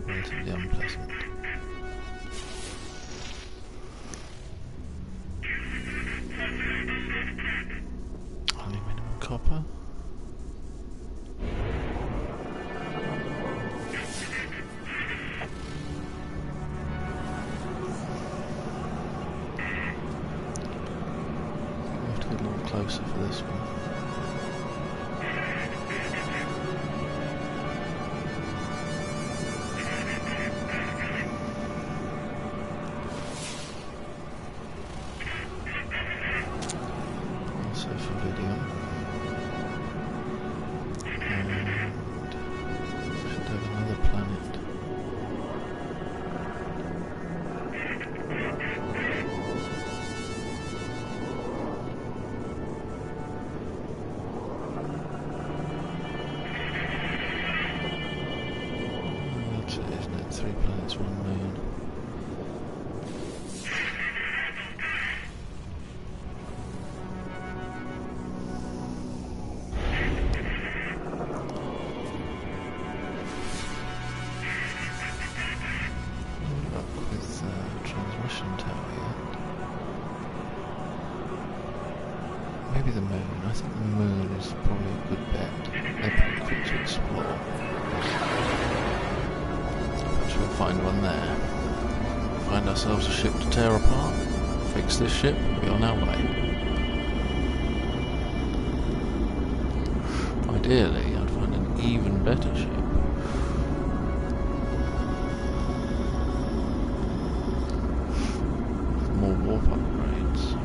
Relatively unpleasant. Only minimum copper. closer for this one. Also for video. And should have another planet. That's it, isn't it? 3 planets, 1 moon. Transmission tower yet. Maybe the moon. I think the moon is probably a good bet. They're pretty quick to explore. Perhaps we'll find one there. Find ourselves a ship to tear apart. Fix this ship, we'll be on our way. Ideally, I'd find an even better ship. More warp upgrades.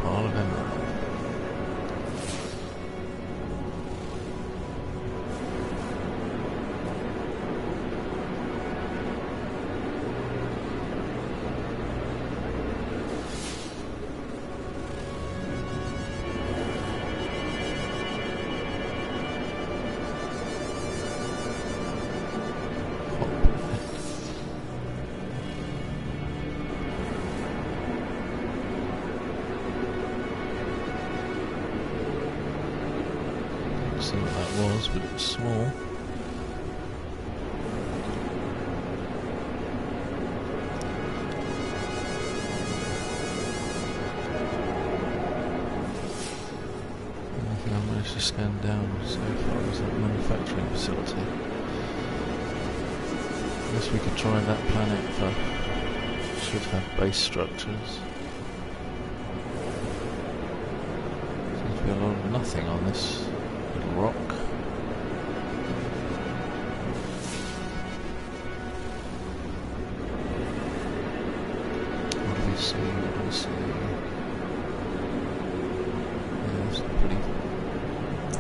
Pile of emerald. See what that was, but it was small. Nothing I managed to scan down so far is that manufacturing facility. I guess we could try that planet for... should have base structures. Seems to be a lot of nothing on this little rock. What do we see? What do we see? Yeah, it's pretty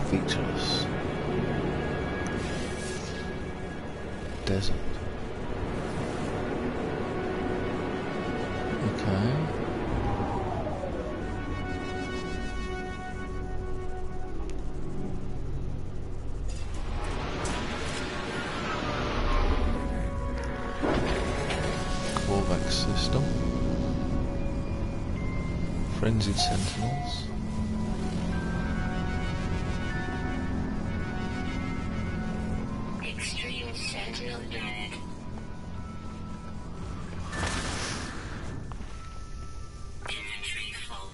featureless. Desert. Okay. Korvax system. Frenzied sentinels. Extreme Sentinel dead. Inventory full.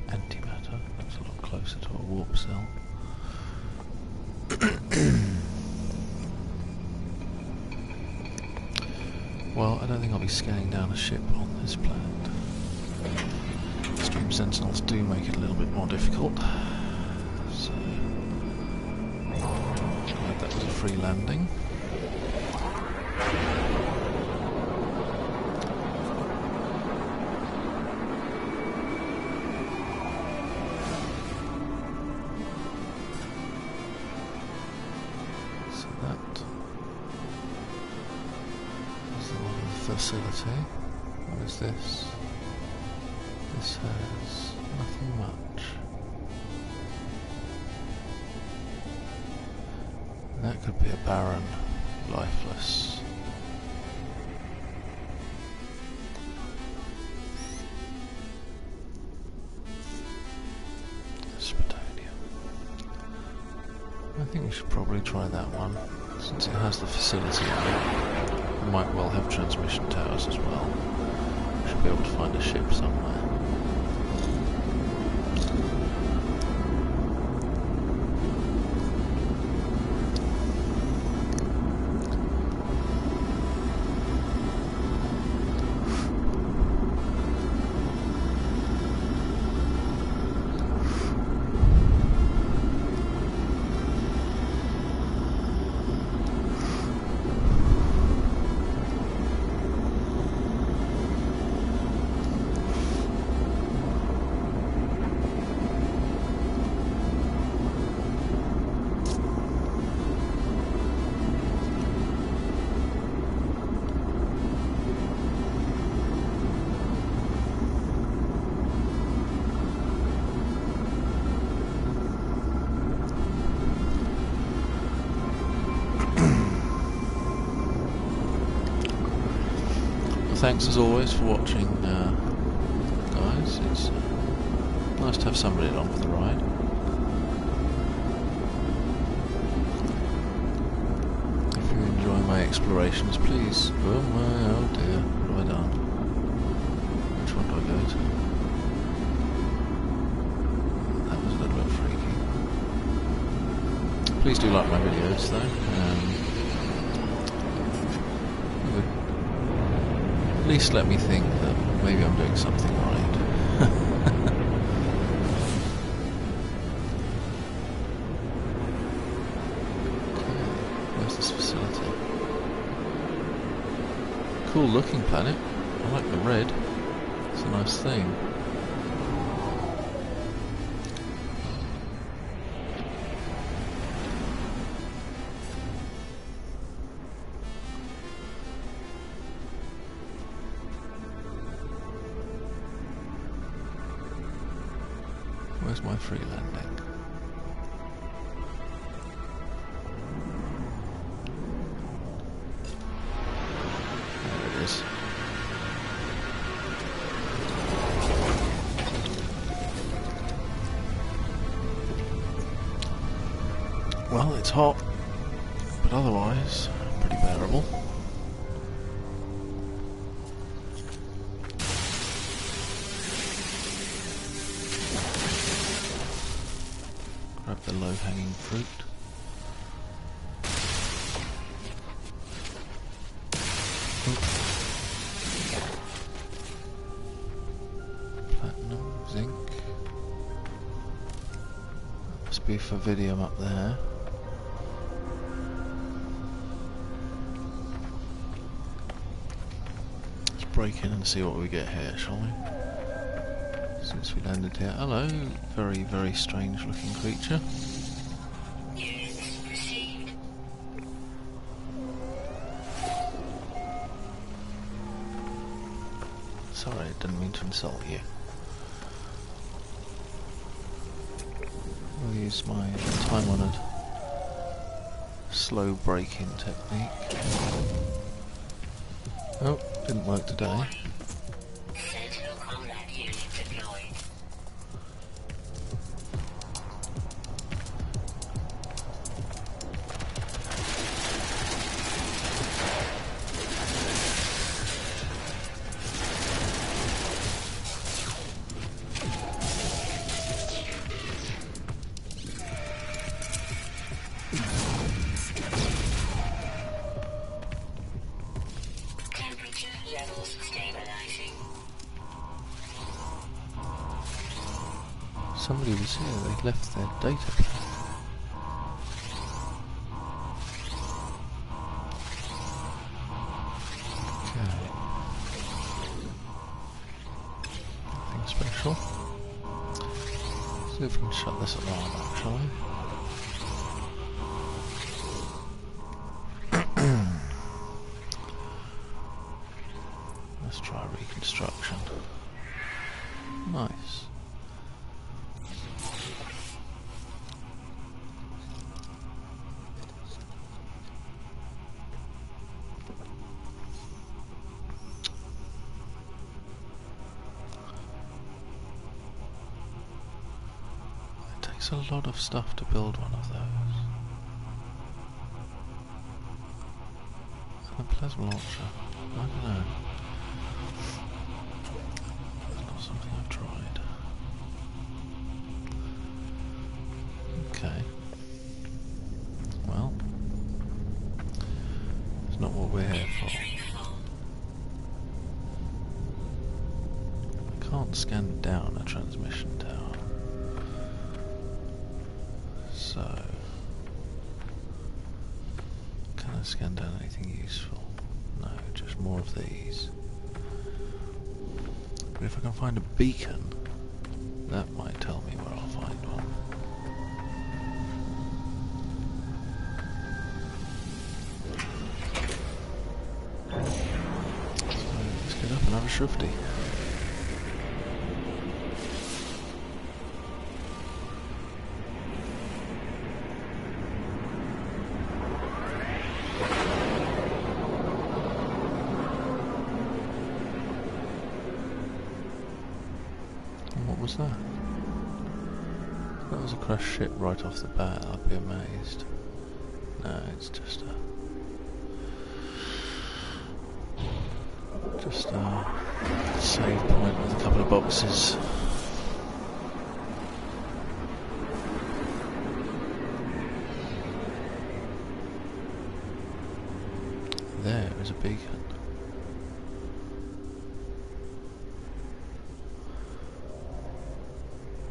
Antimatter. That's a lot closer to a warp cell. Well, I don't think I'll be scanning down a ship on this planet. Extreme sentinels do make it a little bit more difficult. So, glad that was a free landing. facility. What is this? This has nothing much. That could be a barren, lifeless. Spitanium. I think we should probably try that one, since it has the facility on it. It might well have transmission towers as well. We should be able to find a ship somewhere. Thanks as always for watching, guys. It's nice to have somebody along for the ride. If you enjoy my explorations, please. Oh dear, what have I done? Which one do I go to? That was a little bit freaky. Please do like my videos, though. At least let me think that maybe I'm doing something right. Okay, where's this facility? Cool looking planet. I like the red. It's a nice thing. Where's my free landing? There it is. Well, it's hot, but otherwise pretty bearable. Grab the low-hanging fruit. Platinum, zinc. Must be for Vidium up there. Let's break in and see what we get here, shall we? Since we landed here. Hello, very, very strange looking creature. Units received. Sorry, I didn't mean to insult you. I'll use my time-honoured slow break-in technique. Oh, didn't work today. Sentinel combat unit deployed. Temperature levels stabilizing. Somebody was here, they left their data plan. Okay. Nothing special. See if we can shut this alarm up, shall we? takes a lot of stuff to build one of those. And the plasma launcher, I don't know. It's not something I've tried. Okay. Well, it's not what we're here for. I can't scan down a transmission tower. So, can I scan down anything useful? No, just more of these. But if I can find a beacon, that might tell me where I'll find one. So, let's get up and have a shufti. What was that? If that was a crashed ship right off the bat, I'd be amazed. No, it's just a save point with a couple of boxes. There is a beacon.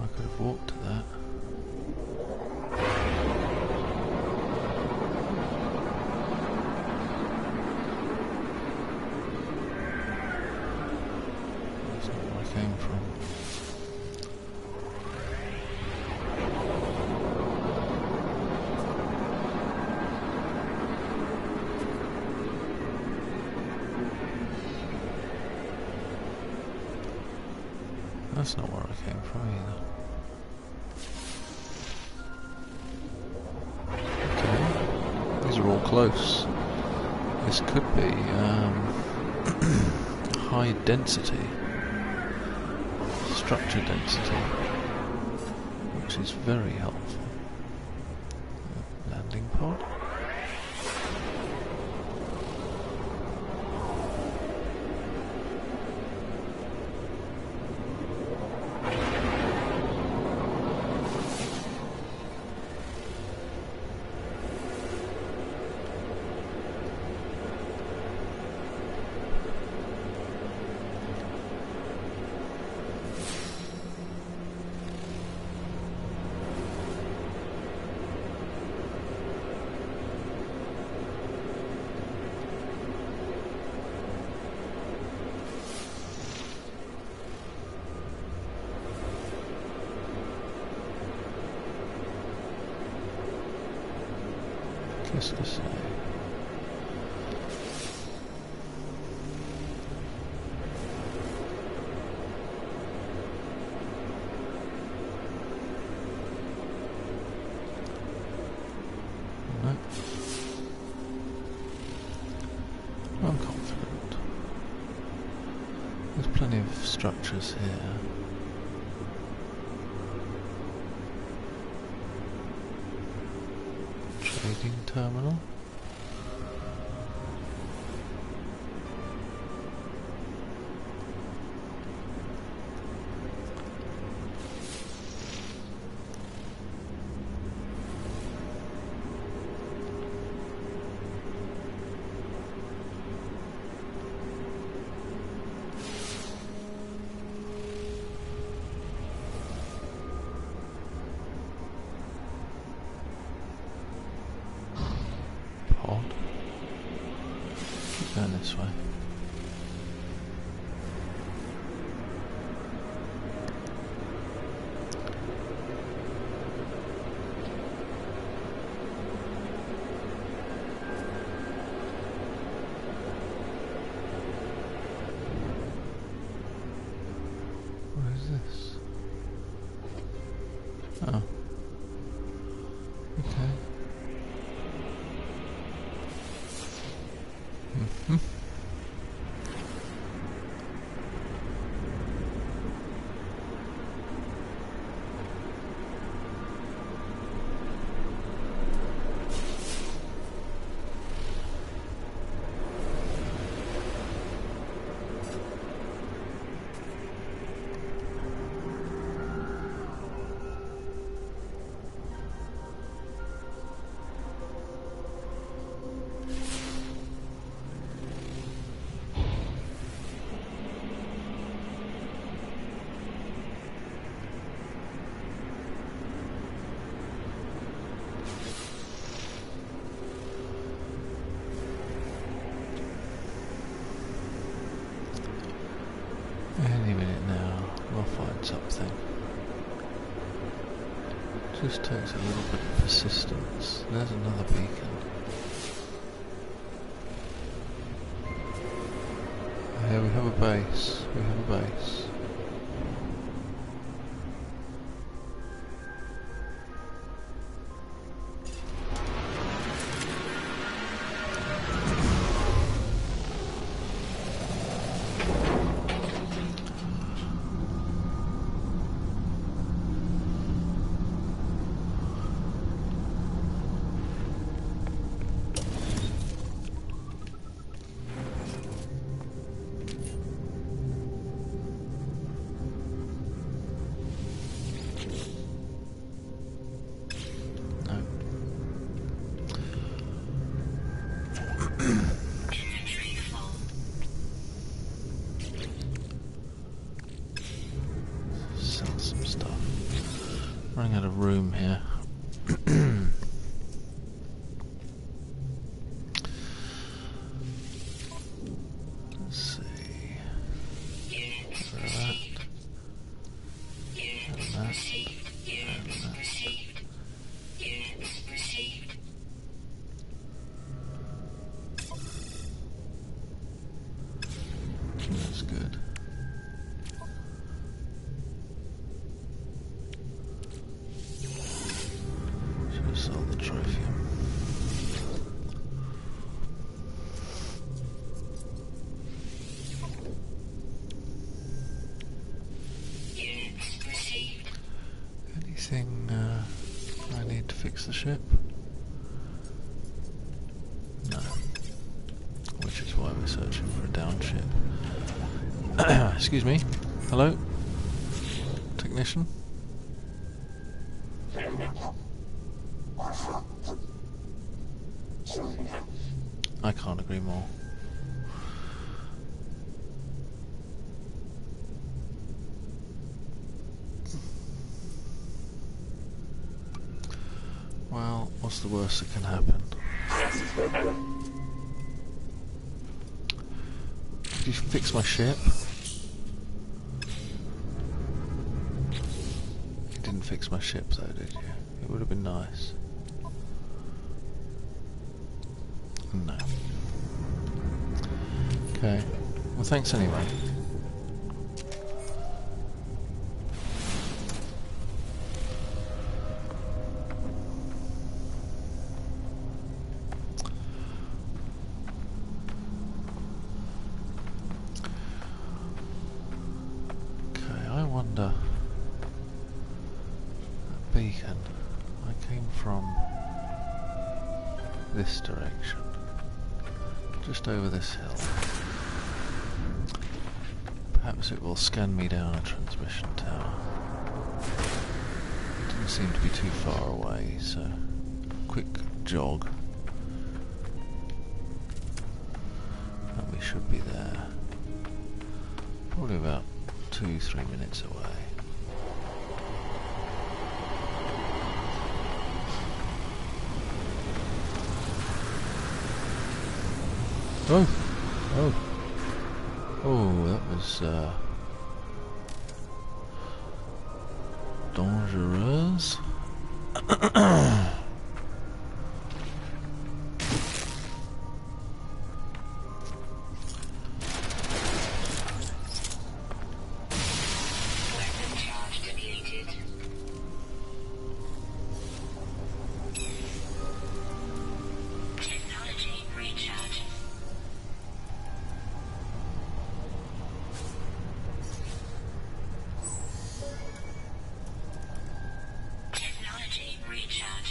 I could have walked to that. That's not where I came from. That's not where I came from either. Okay, these are all close. This could be high density, structure density, which is very helpful. Landing pod. Qu'est-ce que c'est? No. I'm confident. There's plenty of structures here. Trading terminal. Keep going this way. What is this? Oh. Okay. Mm-hmm. Just takes a little bit of persistence. There's another beacon. Here we have a base. We have a base. Sell some stuff. Running out of room here. Let's see. Get rid of that. And that. And that. That's good. Should have sold the trophium. Anything I need to fix the ship? No. Which is why we're searching for a down ship. Excuse me. Hello? Technician? I can't agree more. Well, what's the worst that can happen? Did you fix my ship? You didn't fix my ship though, did you? It would have been nice. No. Okay. Well, thanks anyway. Okay, I wonder... That beacon, I came from this direction. Just over this hill. Perhaps it will scan me down a transmission tower. It didn't seem to be too far away, so quick jog. And we should be there. Probably about 2-3 minutes away. Oh! Oh! Oh, that was, dangerous. Weapon charge depleted. Technology recharge. Technology recharge.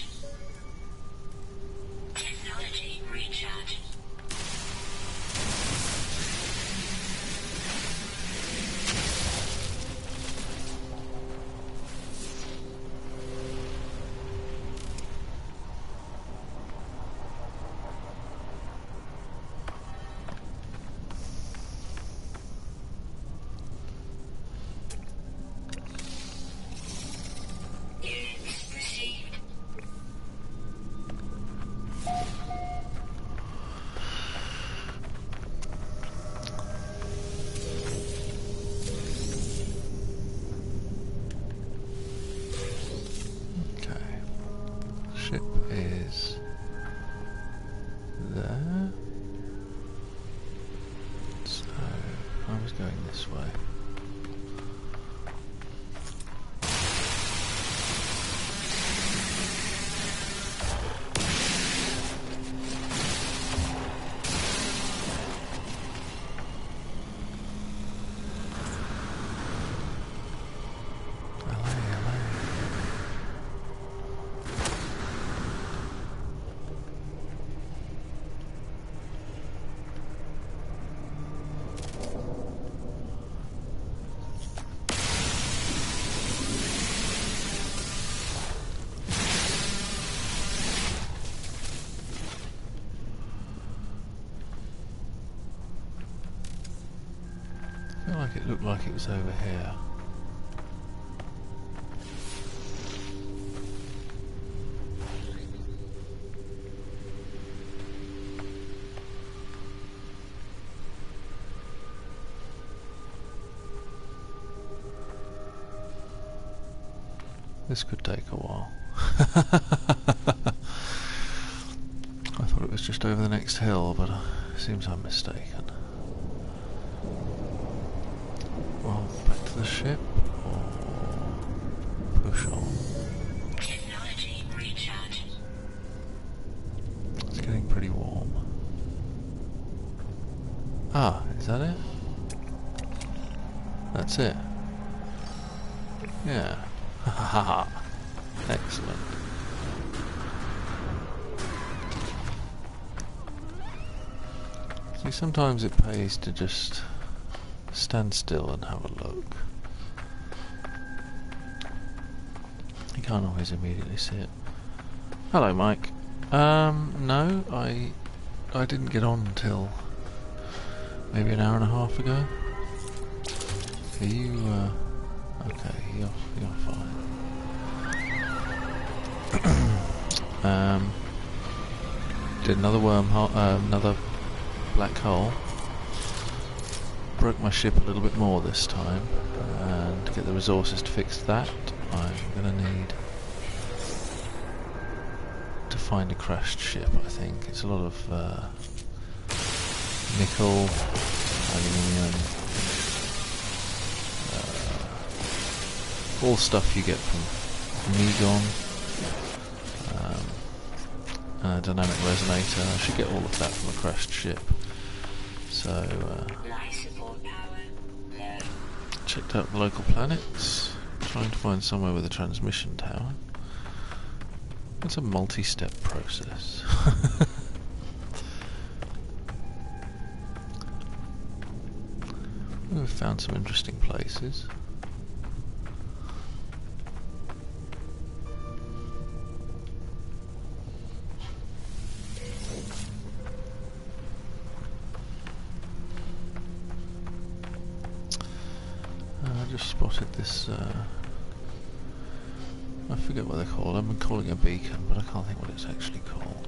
is there. So I was going this way. I feel like it looked like it was over here. This could take a while. I thought it was just over the next hill, but it seems I'm mistaken. Well, back to the ship, or push on. Technology recharging. It's getting pretty warm. Ah, is that it? That's it. Yeah. Ha ha ha. Excellent. See, sometimes it pays to just stand still and have a look. You can't always immediately see it. Hello, Mike. No, I didn't get on until maybe an hour and a half ago. Are you, okay, you're fine. Did another wormhole, another black hole. Broke my ship a little bit more this time, and to get the resources to fix that, I'm gonna need to find a crashed ship. I think it's a lot of nickel, aluminium, all stuff you get from Megon, dynamic resonator. I should get all of that from a crashed ship. So Life support power. checked out the local planets, trying to find somewhere with a transmission tower. It's a multi-step process. We've found some interesting places. I just spotted this, I forget what they're called. I've been calling it a beacon, but I can't think what it's actually called.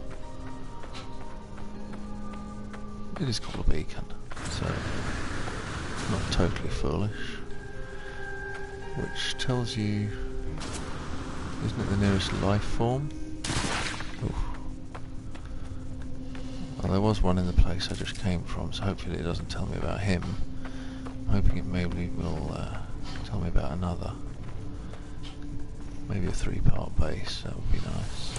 It is called a beacon, so not totally foolish. Which tells you, isn't it the nearest life form? Oof. Well, there was one in the place I just came from, so hopefully it doesn't tell me about him. I'm hoping it maybe will tell me about another. Maybe a 3-part base, that would be nice.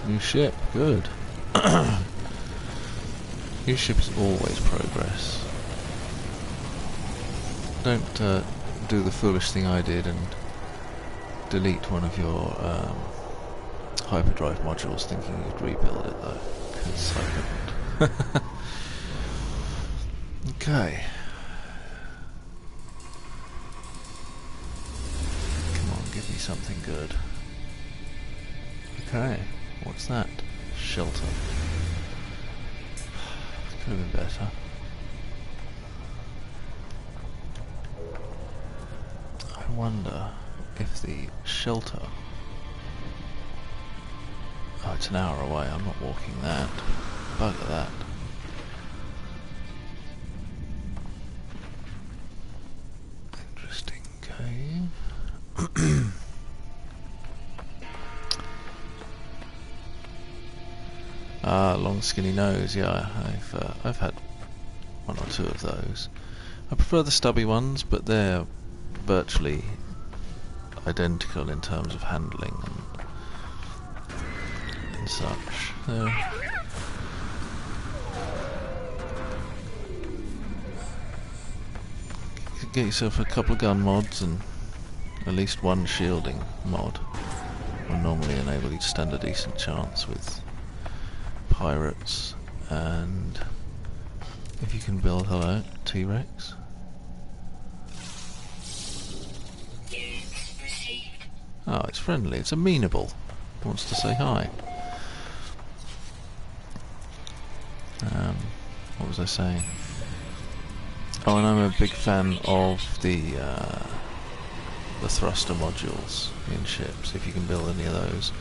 New ship, good. New ship is always progress. Don't do the foolish thing I did and delete one of your hyperdrive modules thinking you'd rebuild it though, because I couldn't. Okay. Come on, give me something good. Okay, what's that? Shelter. Could have been better. I wonder if the shelter Oh, it's an hour away. I'm not walking that. Bugger that. Interesting cave. Ah, long skinny nose. Yeah, I've had one or two of those. I prefer the stubby ones, but they're virtually identical in terms of handling and such. Get yourself a couple of gun mods and at least one shielding mod will normally enable you to stand a decent chance with pirates. And if you can build, hello, T-Rex. Oh, it's friendly, it's amenable. It wants to say hi. What was I saying? Oh, and I'm a big fan of the thruster modules in ships. If you can build any of those,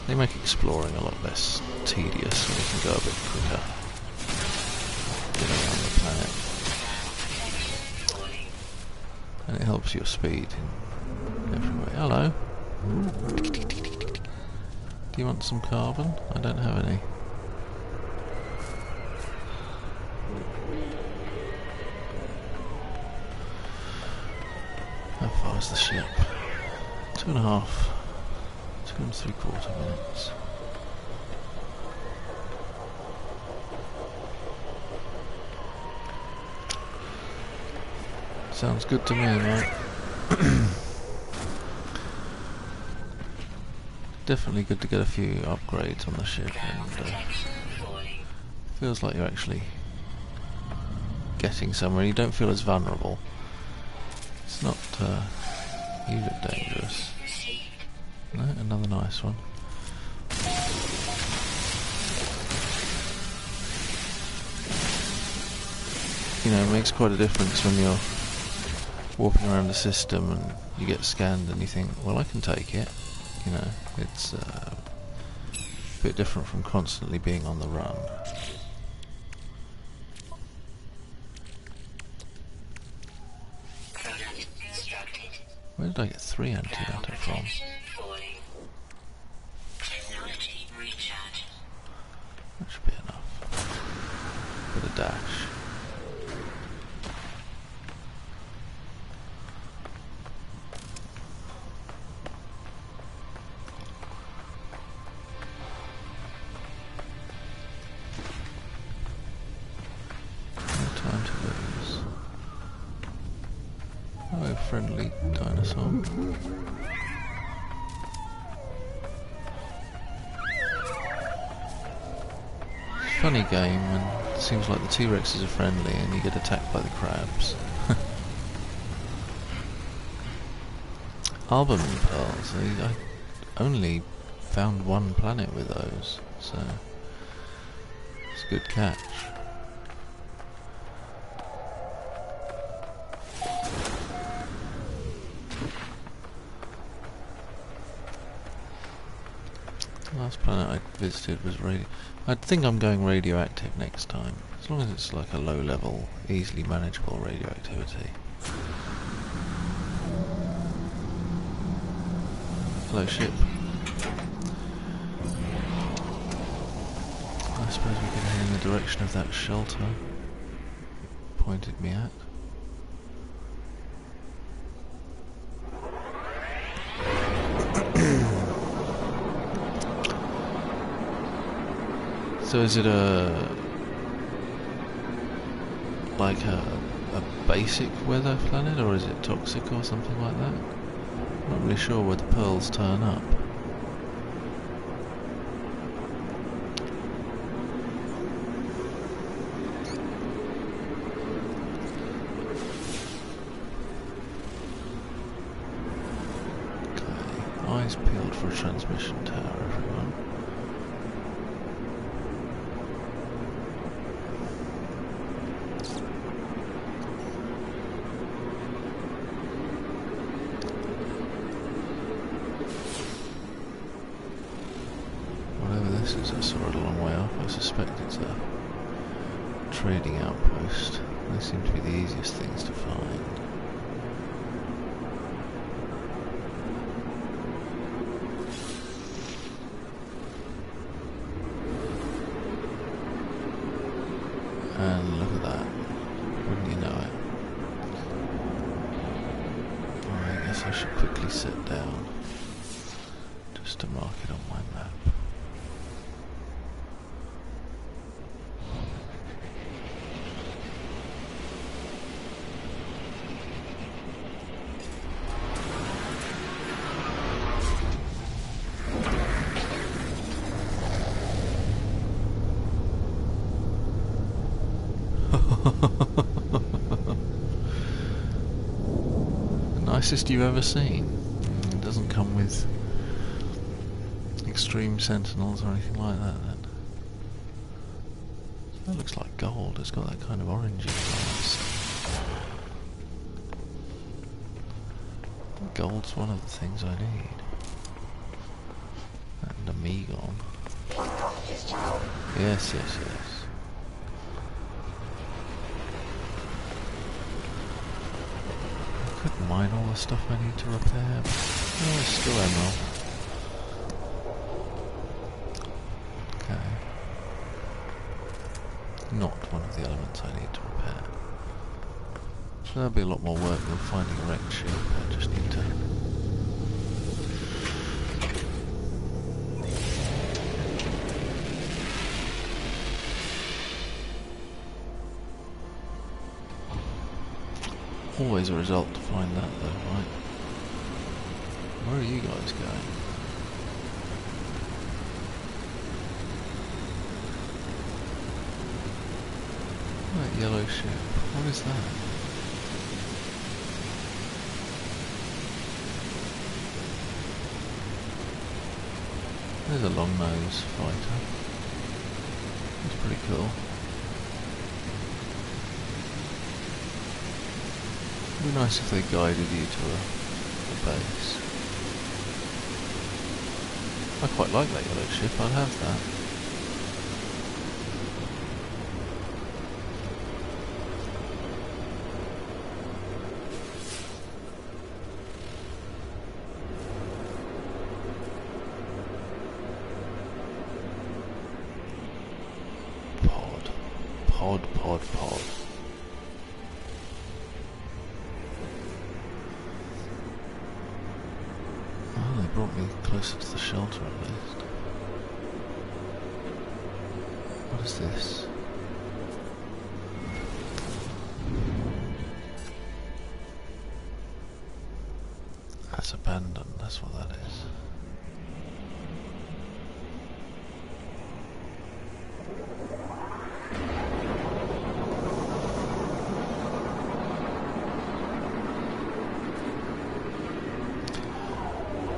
they make exploring a lot less tedious and you can go a bit quicker getting around the planet. And it helps your speed in every way. Hello. Do you want some carbon? I don't have any. How far is the ship? 2.5, 2 3/4 minutes. Sounds good to me, mate. Definitely good to get a few upgrades on the ship, and feels like you're actually getting somewhere. You don't feel as vulnerable. It's not you look dangerous. No, another nice one. You know, it makes quite a difference when you're warping around the system and you get scanned and you think, well, I can take it. You know, it's a bit different from constantly being on the run. Where did I get 3 antimatter from? That should be enough. Bit of dash. Friendly dinosaur. Funny game, and it seems like the T-Rexes are friendly and you get attacked by the crabs. Albumin pearls. I only found one planet with those, so it's a good catch. Last planet I visited was I think I'm going radioactive next time, as long as it's like a low level, easily manageable radioactivity. Hello, ship. I suppose we could head in the direction of that shelter pointed me at. So is it like a basic weather planet, or is it toxic or something like that? I'm not really sure where the pearls turn up. Okay, eyes peeled for a transmission tower, everyone. places I saw it a long way off. I suspect it's a trading outpost. They seem to be the easiest things to find. And look at that. Wouldn't you know it? I guess I should quickly sit down just to mark it on my map. The nicest you've ever seen. It doesn't come with extreme sentinels or anything like that then. That looks like gold. It's got that kind of orangey cast. Gold's one of the things I need. And a Megon. Yes, yes, yes. I could mine all the stuff I need to repair, but oh, it's still emerald. Okay. Not one of the elements I need to repair. So that'll be a lot more work than finding a wrecked ship. I just need to... Always a result to find that though, right? Where are you guys going? That yellow ship, what is that? There's a long nose fighter. That's pretty cool. It'd be nice if they guided you to a base. I quite like that yellow ship, I'll have that. Pod. Oh, they brought me closer to the shelter at least. What is this? That's abandoned, that's what that is.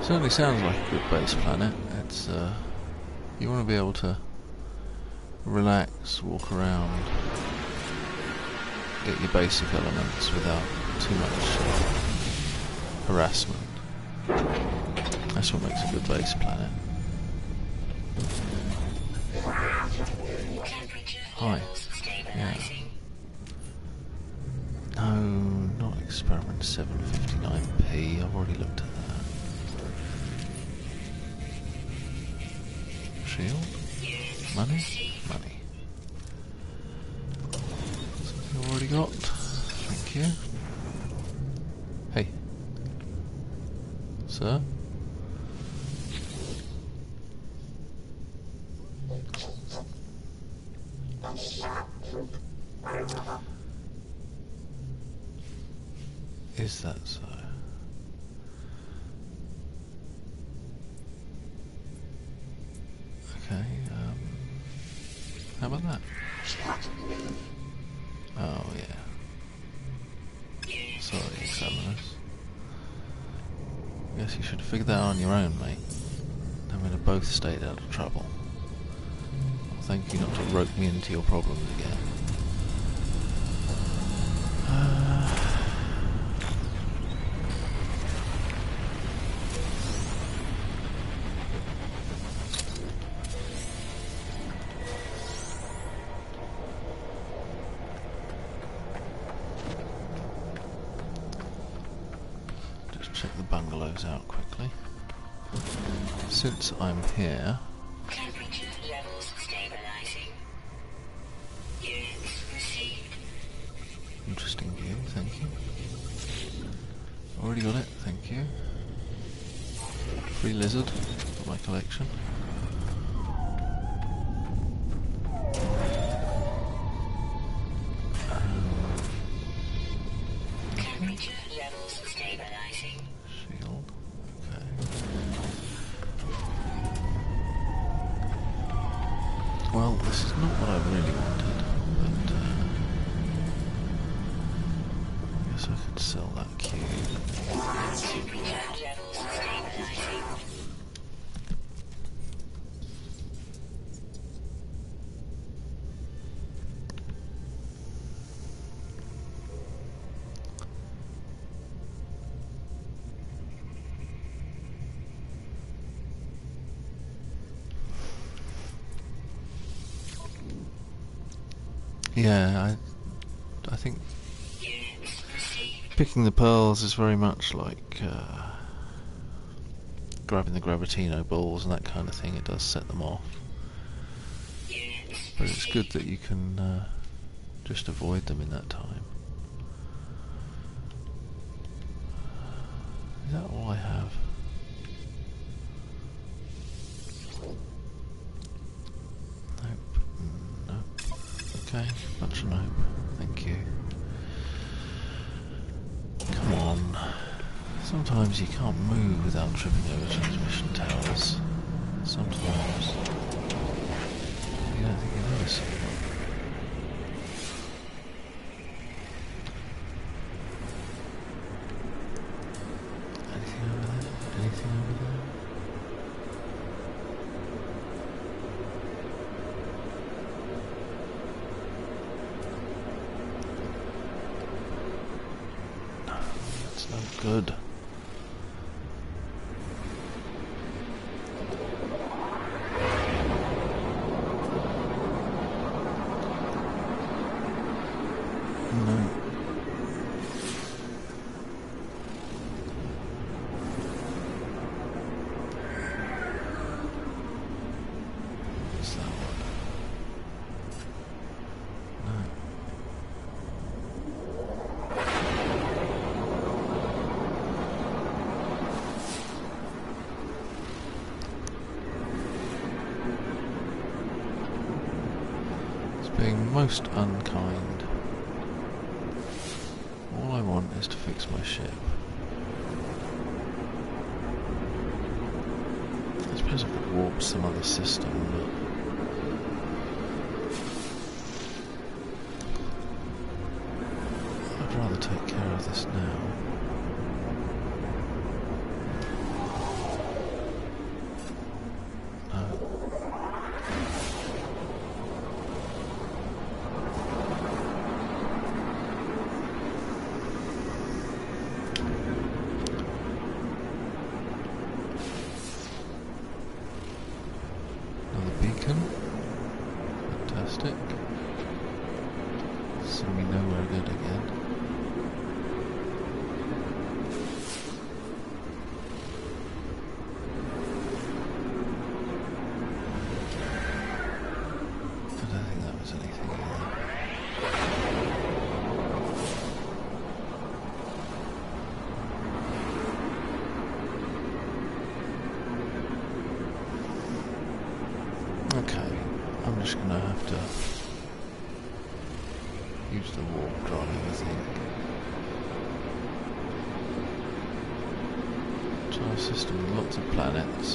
Certainly sounds like a good base planet. It's you want to be able to relax, walk around, get your basic elements without too much harassment. That's what makes a good base planet. Hi. Yeah. No, not experiment 759p. I've already looked at that. Shield? Money? Money. Something I've already got. Thank you. Hey. Sir? Is that so? Okay, how about that? Oh, yeah. Sorry, examiners. Guess you should have figured that out on your own, mate. Then we'd have both stayed out of trouble. Well, thank you not to rope me into your problems again. those out quickly. Since I'm here, Temperature levels stabilizing. Units received. interesting view, thank you. Already got it, thank you. Free lizard for my collection. Temperature levels stabilizing. Shield, okay. Well, this is not what I really wanted, but I guess I could sell that cube. Temperature levels stabilizing. Yeah, I think Units received. picking the pearls is very much like grabbing the Gravitino balls and that kind of thing. It does set them off, Units but it's good that you can just avoid them in that time. Is that all I have? Nope. Nope. Okay, bunch of nope. Thank you. Come on. Sometimes you can't move without tripping over transmission towers. Sometimes. You don't think you notice it. Anything over there? Anything over there? No, that's no good. No. What's that one? No. It's being most unkind. All I want is to fix my ship. I suppose I could warp some other system, but I'd rather take care of this now. No. Another beacon. Fantastic. So we know we're good again. I don't think that was anything either. Okay, I'm just gonna have to use the warp drive, I think. Entire system with lots of planets.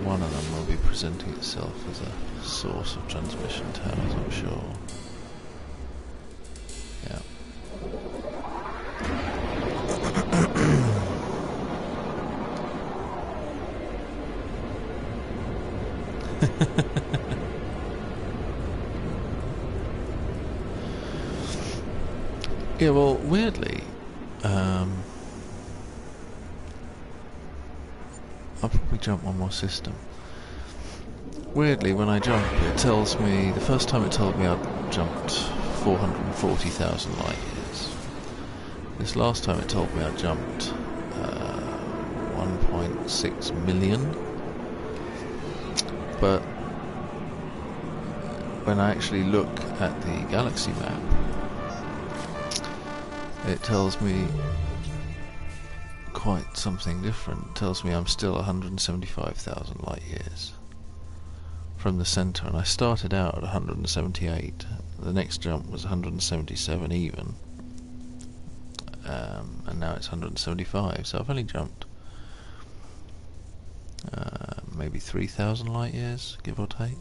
One of them will be presenting itself as a source of transmission towers, I'm sure. Yeah. Yeah, well, weirdly, I'll probably jump one more system. Weirdly, when I jump, it tells me, the first time it told me I'd jumped 440,000 light years. This last time it told me I jumped 1.6 million, but when I actually look at the galaxy map, it tells me quite something different. It tells me I'm still 175,000 light years from the centre, and I started out at 178. The next jump was 177 even, and now it's 175, so I've only jumped maybe 3,000 light years, give or take.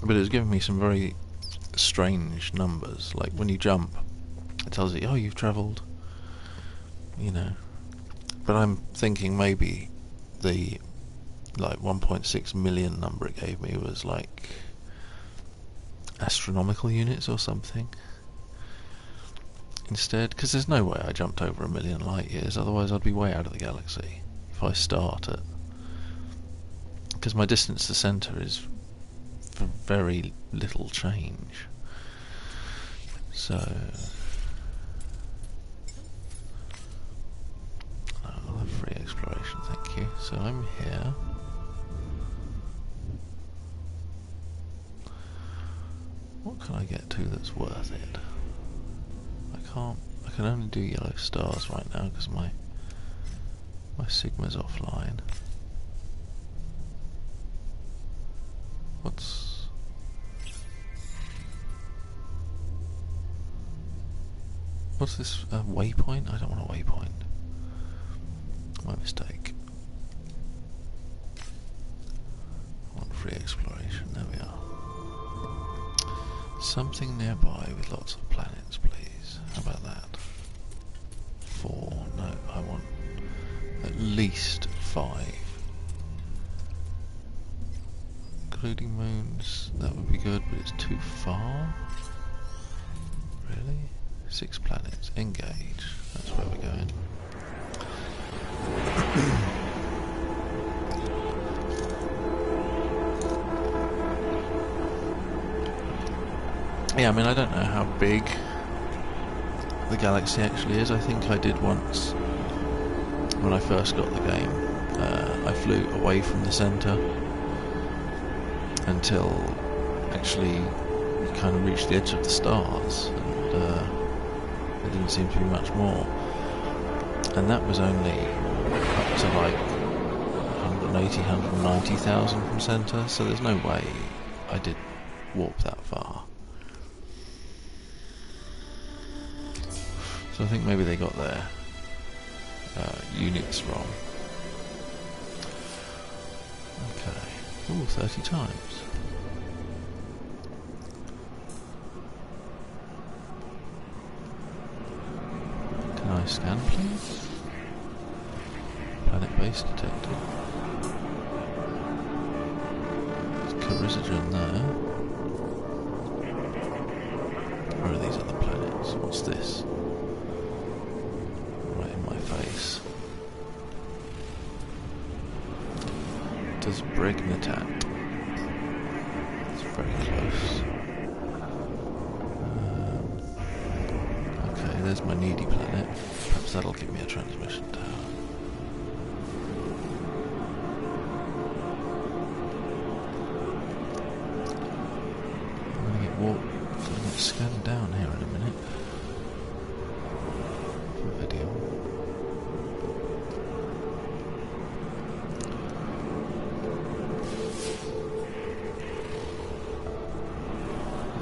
But it's given me some very strange numbers. Like when you jump, it tells you, oh, you've travelled, you know. But I'm thinking maybe the 1.6 million number it gave me was like astronomical units or something instead, because there's no way I jumped over 1 million light years, otherwise I'd be way out of the galaxy if I start at, because my distance to centre is for very little change. So another free exploration, thank you. So I'm here. What can I get to that's worth it? I can only do yellow stars right now because my Sigma's offline. What's this waypoint? I don't want a waypoint. My mistake. I want free exploration. There we are. Something nearby with lots of planets, please. How about that? 4. No, I want at least 5. Including moons, that would be good, but it's too far. Really? 6 planets. Engage. That's where we're going. Yeah, I mean, I don't know how big the galaxy actually is. I think I did once when I first got the game. I flew away from the centre until actually you kind of reached the edge of the stars, and there didn't seem to be much more. And that was only up to like 180, 190,000 from centre, so there's no way I did warp that far. So I think maybe they got their units wrong. Okay. Ooh, 30 times. Can I scan, please? Planet base detected. There's Carizogen there. Where are these other planets? What's this? Right in my face. Does Brignatat. It's very close. Okay, there's my needy planet. Perhaps that'll give me a transmission tower. I'm gonna get warped. I'm gonna get scanned down here in a minute. For video.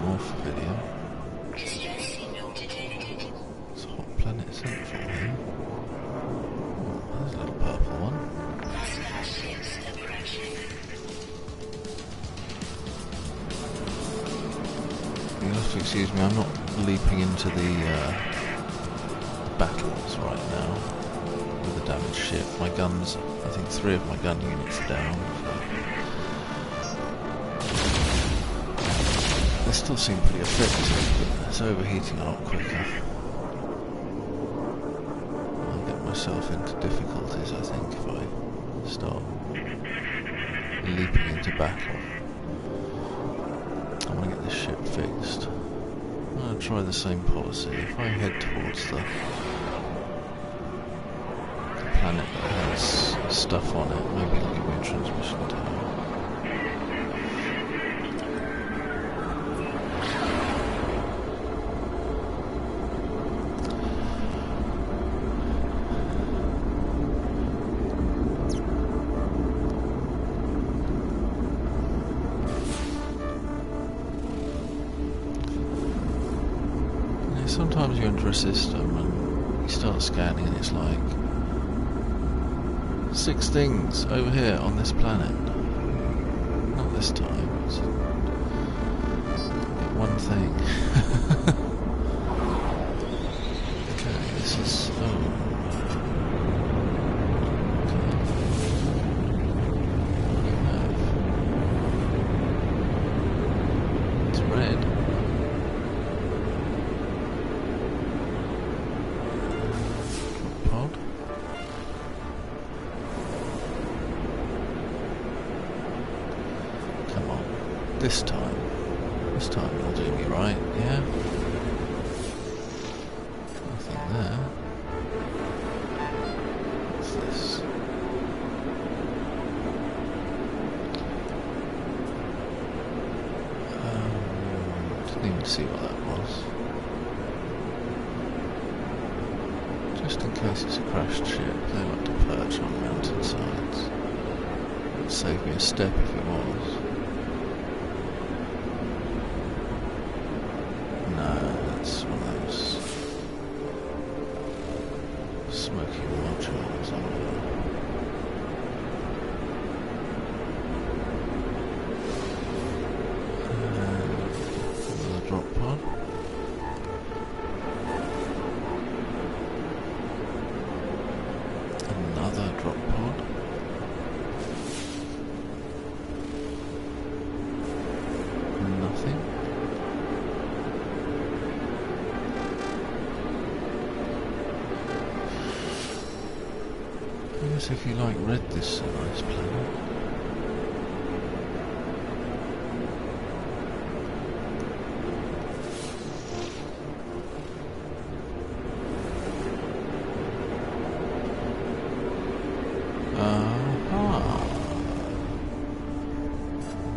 More for video. Distress signal detected. It's a hot planet central here. Oh, there's a little purple one. Hostile ships approaching. You'll have to excuse me, I'm not leaping into the battles right now with the damaged ship. My guns, I think 3 of my gun units are down. They still seem pretty effective, but it's overheating a lot quicker. I'll get myself into difficulties, I think, if I start leaping into battle. I want to get this ship fixed. I'm going to try the same policy. If I head towards the planet that has stuff on it, maybe it'll give me a transmission tower. Sometimes you enter a system and you start scanning and it's like 6 things over here on this planet. Not this time. It's one thing. Okay, this is... oh. Okay. It's red. Pod. Come on. This time it'll do me right, yeah? Nothing there. What's this? Didn't even see what that was. Just in case it's a crashed ship, they like to perch on mountainsides. It'd save me a step if it was. No, that's one of those smoky modules on there. Another drop pod. Another drop pod. Nothing. I guess if you like red, this is a nice planet.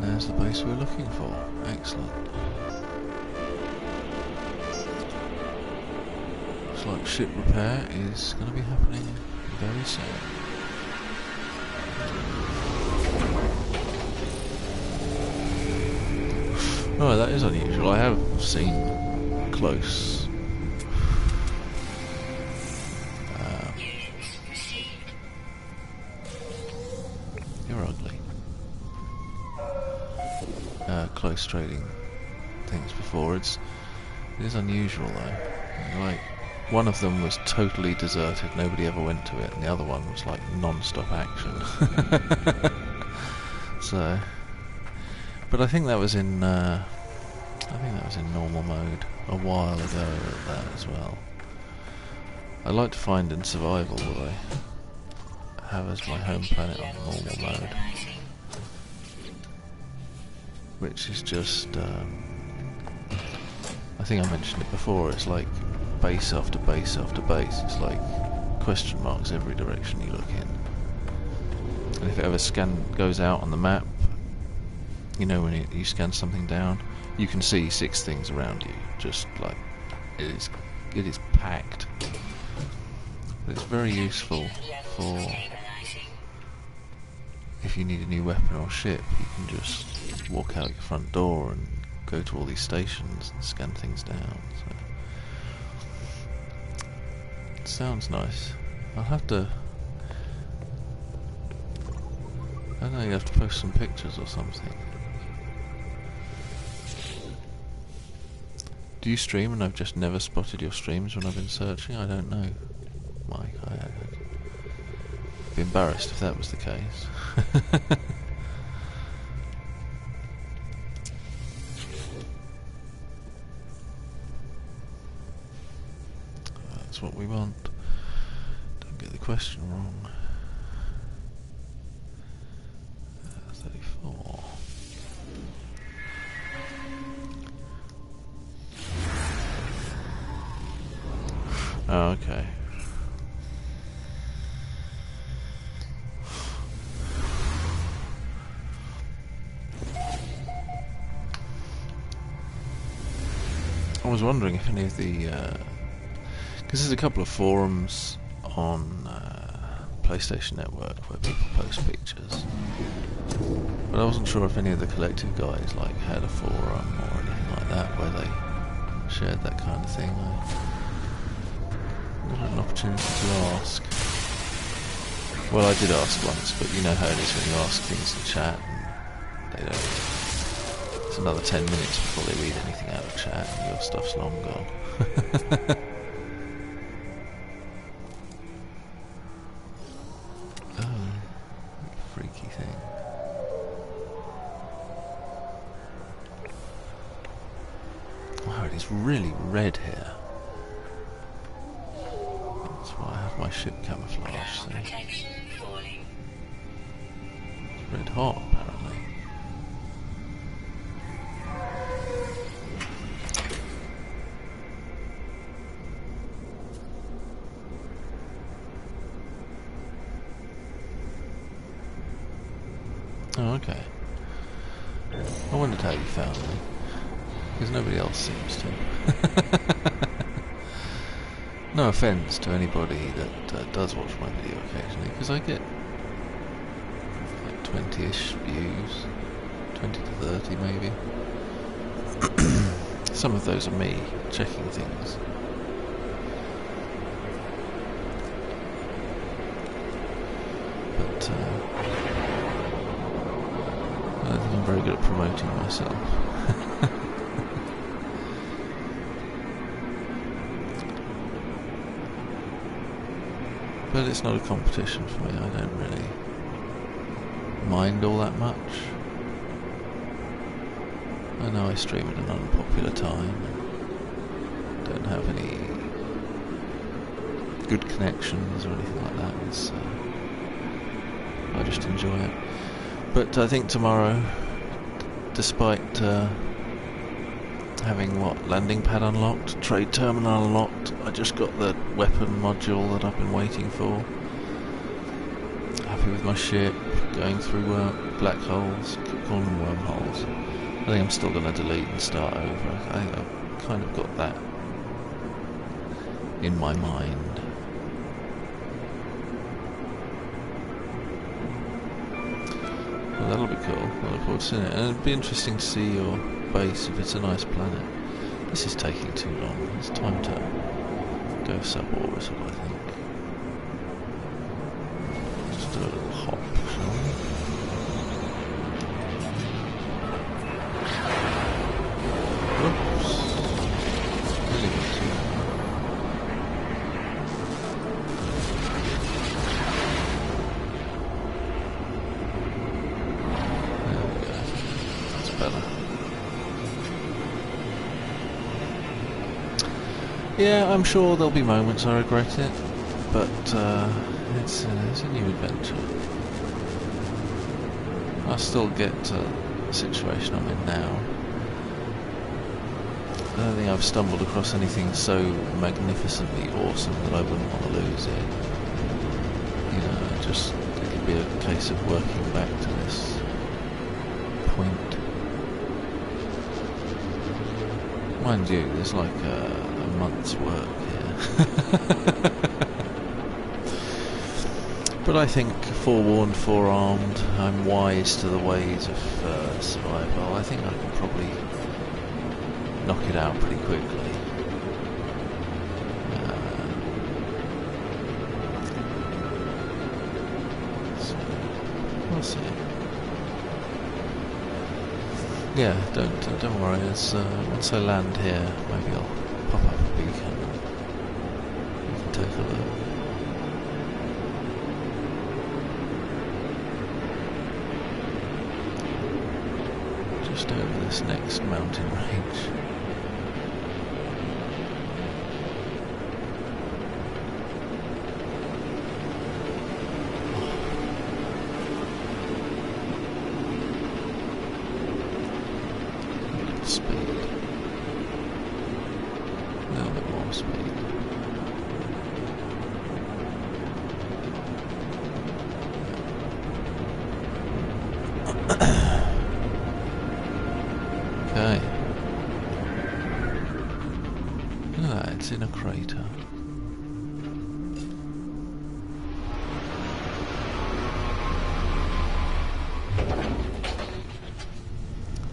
There's the base we're looking for. Excellent. Looks like ship repair is going to be happening very soon. Oh, that is unusual. I have seen close. You're ugly. Close trading things before. It is unusual though. Like, one of them was totally deserted, nobody ever went to it, and the other one was like non-stop action. So, but I think that was in normal mode a while ago at that as well. I'd like to find in survival what I have as my home planet on normal mode, which is just, I think I mentioned it before, it's like base after base after base. It's like question marks every direction you look in. And if it ever goes out on the map, you know, when you scan something down, you can see 6 things around you. Just like, it is packed. But it's very useful for if you need a new weapon or ship. You can just walk out your front door and go to all these stations and scan things down. So it sounds nice. I'll have to, I don't know, you have to post some pictures or something. Do you stream and I've just never spotted your streams when I've been searching? I don't know, Mike. I'd be embarrassed if that was the case. That's what we want. Don't get the question wrong. 34. Oh, okay. I was wondering if any of the... because there's a couple of forums on PlayStation Network where people post pictures. But I wasn't sure if any of the collective guys like had a forum or anything like that where they shared that kind of thing. I never had an opportunity to ask. Well, I did ask once, but you know how it is when you ask things in chat and they don't... It's another 10 minutes before they read anything out of chat and your stuff's long gone. Oh, freaky thing. Wow, it is really red here. That's why I have my ship camouflage. So. Protection falling. It's red hot, apparently. Oh, okay. I wondered how you found me. Because nobody else seems to. No offence to anybody that does watch my video occasionally, because I get like 20-ish views, 20 to 30 maybe. Some of those are me checking things. But I don't think I'm very good at promoting myself. But it's not a competition for me. I don't really mind all that much. I know I stream at an unpopular time and don't have any good connections or anything like that. It's, I just enjoy it. But I think tomorrow, despite having landing pad unlocked, trade terminal unlocked, I just got the weapon module that I've been waiting for. Happy with my ship, going through black holes, keep calling them wormholes. I think I'm still going to delete and start over. I think I've kind of got that in my mind. Well, that'll be cool. I look forward to seeing it. And it'd be interesting to see your base if it's a nice planet. This is taking too long. It's time to go suborbital, I think. Just do a little hop, shall we? Whoops. Really got too long. There we go. That's better. Yeah, I'm sure there'll be moments I regret it, but it's a new adventure. I still get the situation I'm in now. I don't think I've stumbled across anything so magnificently awesome that I wouldn't want to lose it. You know, it'll be a case of working back to this point. Mind you, there's like a month's work here. But I think, forewarned, forearmed, I'm wise to the ways of survival. I think I can probably knock it out pretty quickly. So we'll see. Yeah, don't worry. Once I land here, maybe I'll pop up a beacon. You can take a look. Just over this next mountain range. Speed. A little bit more speed. It's in a crater.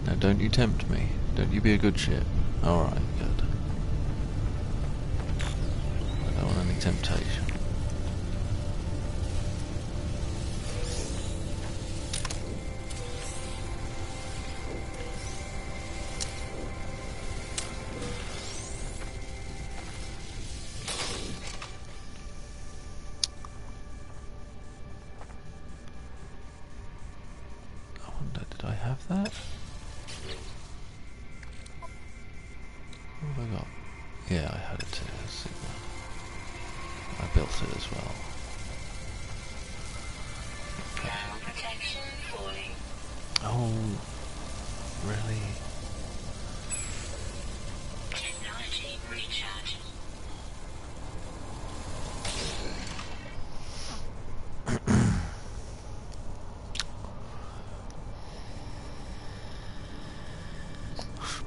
Now don't you tempt me. Don't you be a good ship. Alright, good. I don't want any temptation. Did I have that? What have I got? Yeah, I had it too. Sigma. I built it as well. Ground protection falling. Oh, really? Technology recharging.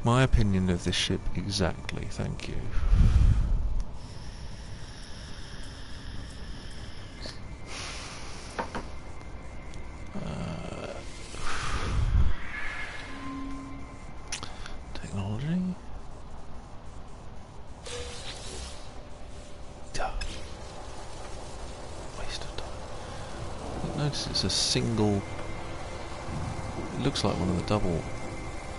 My opinion of this ship exactly, thank you. Technology? Duh. Waste of time. Notice it's a single... It looks like one of the double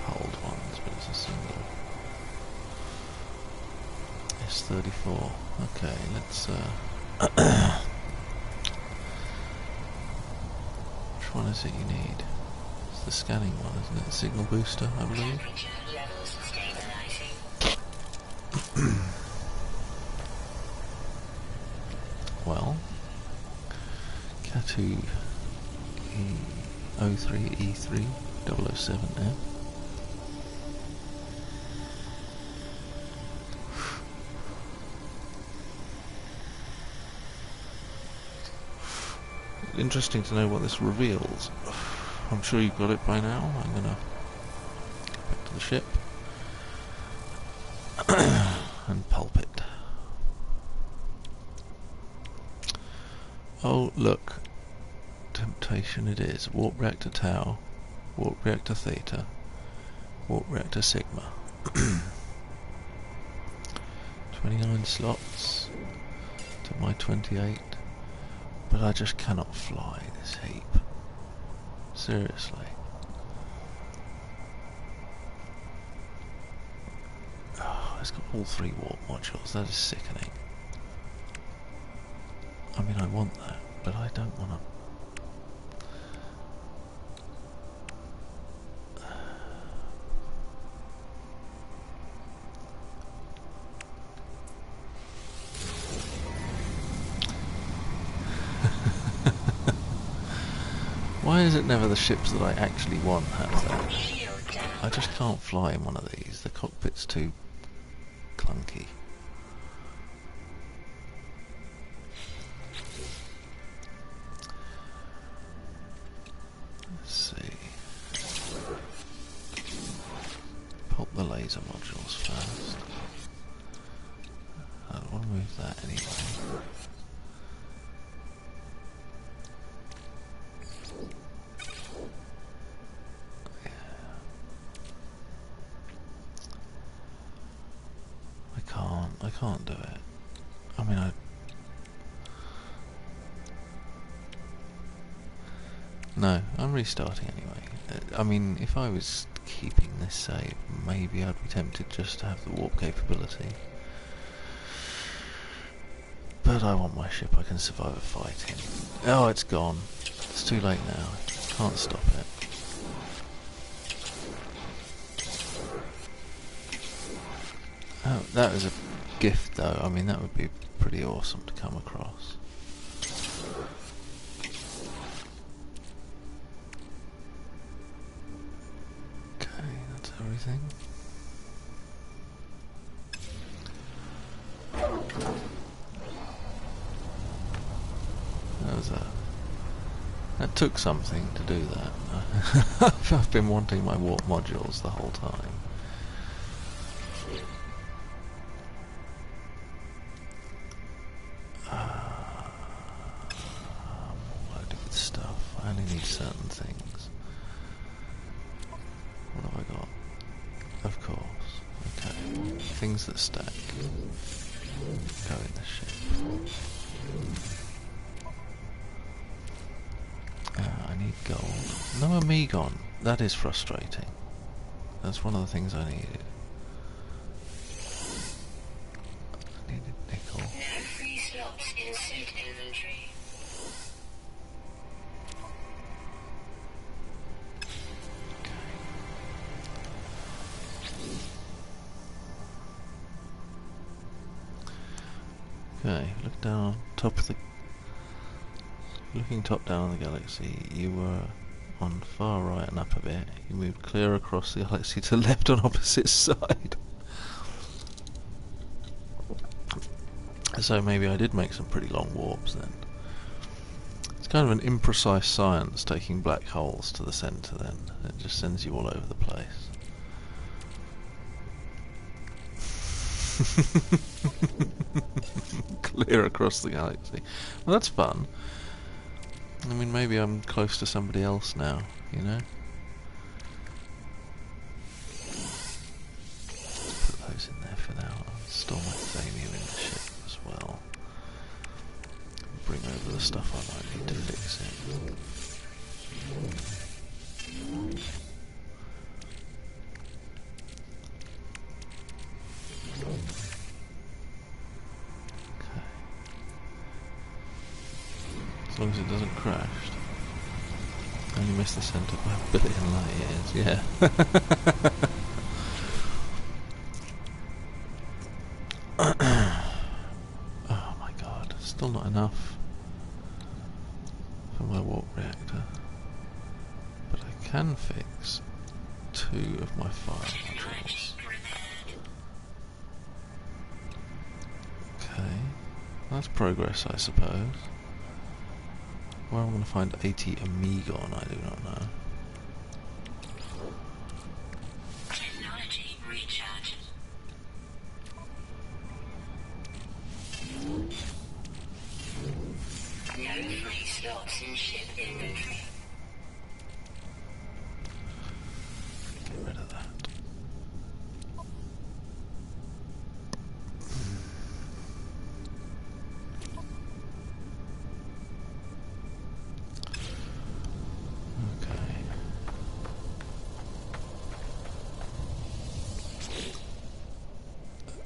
hulled ones, but it's a single. S34. Okay, let's which one is it you need? It's the scanning one, isn't it? The signal booster, I believe. Temperature levels stabilizing. Well, Katu E03E3 007M. Interesting to know what this reveals. I'm sure you've got it by now. I'm going to go back to the ship and pulp it. Oh, look. Temptation it is. Warp reactor Tau, warp reactor Theta, warp reactor Sigma. 29 slots to my 28. But I just cannot fly this heap. Seriously. Oh, it's got all 3 warp modules. That is sickening. I mean, I want that, but I don't want to. Why is it never the ships that I actually want have that? Shield down. I just can't fly in one of these. The cockpit's too clunky. Let's see. Pulp the laser modules first. I don't want to move that anyway. I can't do it. I mean, No, I'm restarting anyway. I mean, if I was keeping this save, maybe I'd be tempted just to have the warp capability. But I want my ship I can survive a fight in. Oh, it's gone. It's too late now. Can't stop it. Oh, that was a gift though. I mean, that would be pretty awesome to come across. Okay, that's everything. That took something to do that. I've been wanting my warp modules the whole time. things that stack go in the ship. I need gold. No Amigon. That is frustrating. That's one of the things I needed. I needed nickel. No free slots in suit inventory. Okay, look down top of the... Looking top down on the galaxy, you were on far right and up a bit. You moved clear across the galaxy to left on opposite side. So maybe I did make some pretty long warps then. It's kind of an imprecise science taking black holes to the centre then. It just sends you all over the place. Clear across the galaxy. Well, that's fun. I mean, maybe I'm close to somebody else now, you know? Let's put those in there for now. I'll store my Thamio in the ship as well. Bring over the stuff I might need to fix it. As long as it doesn't crash. Only missed the centre by a billion light years, yeah. Oh my god, still not enough for my warp reactor. But I can fix 2 of my fire modules. Okay, that's progress, I suppose. Where I'm going to find 80 Amigon, I do not know. Technology recharging. No free slots in ship inventory. Get rid of that.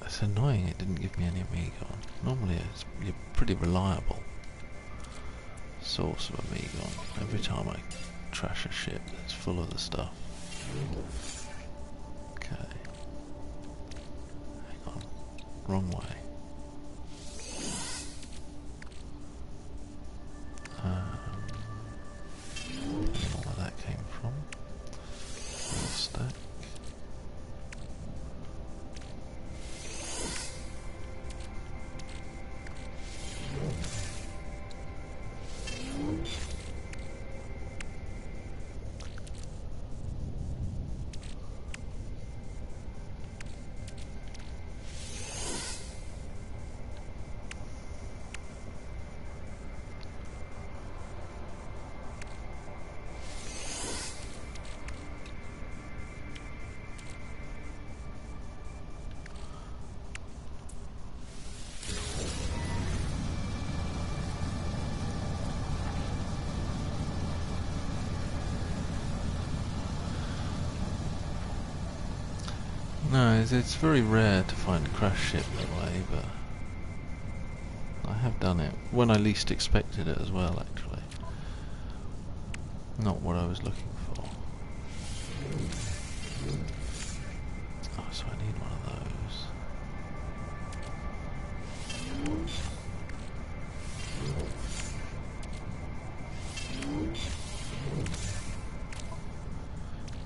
It's annoying it didn't give me any Amigon. Normally it's a pretty reliable source of Amigon. Every time I trash a ship that's full of the stuff. Okay. Hang on. Wrong way. I don't know where that came from. Little stack. No, it's very rare to find a crash ship that way, but I have done it when I least expected it as well, actually. Not what I was looking for. Oh, so I need one of those.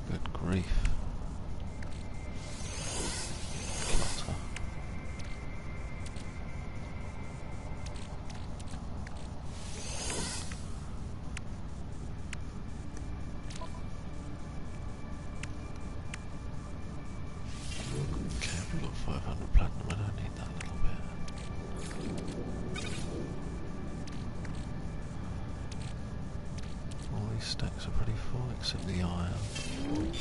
Good grief. We've got 500 platinum, I don't need that little bit. All these stacks are pretty full except the iron. 5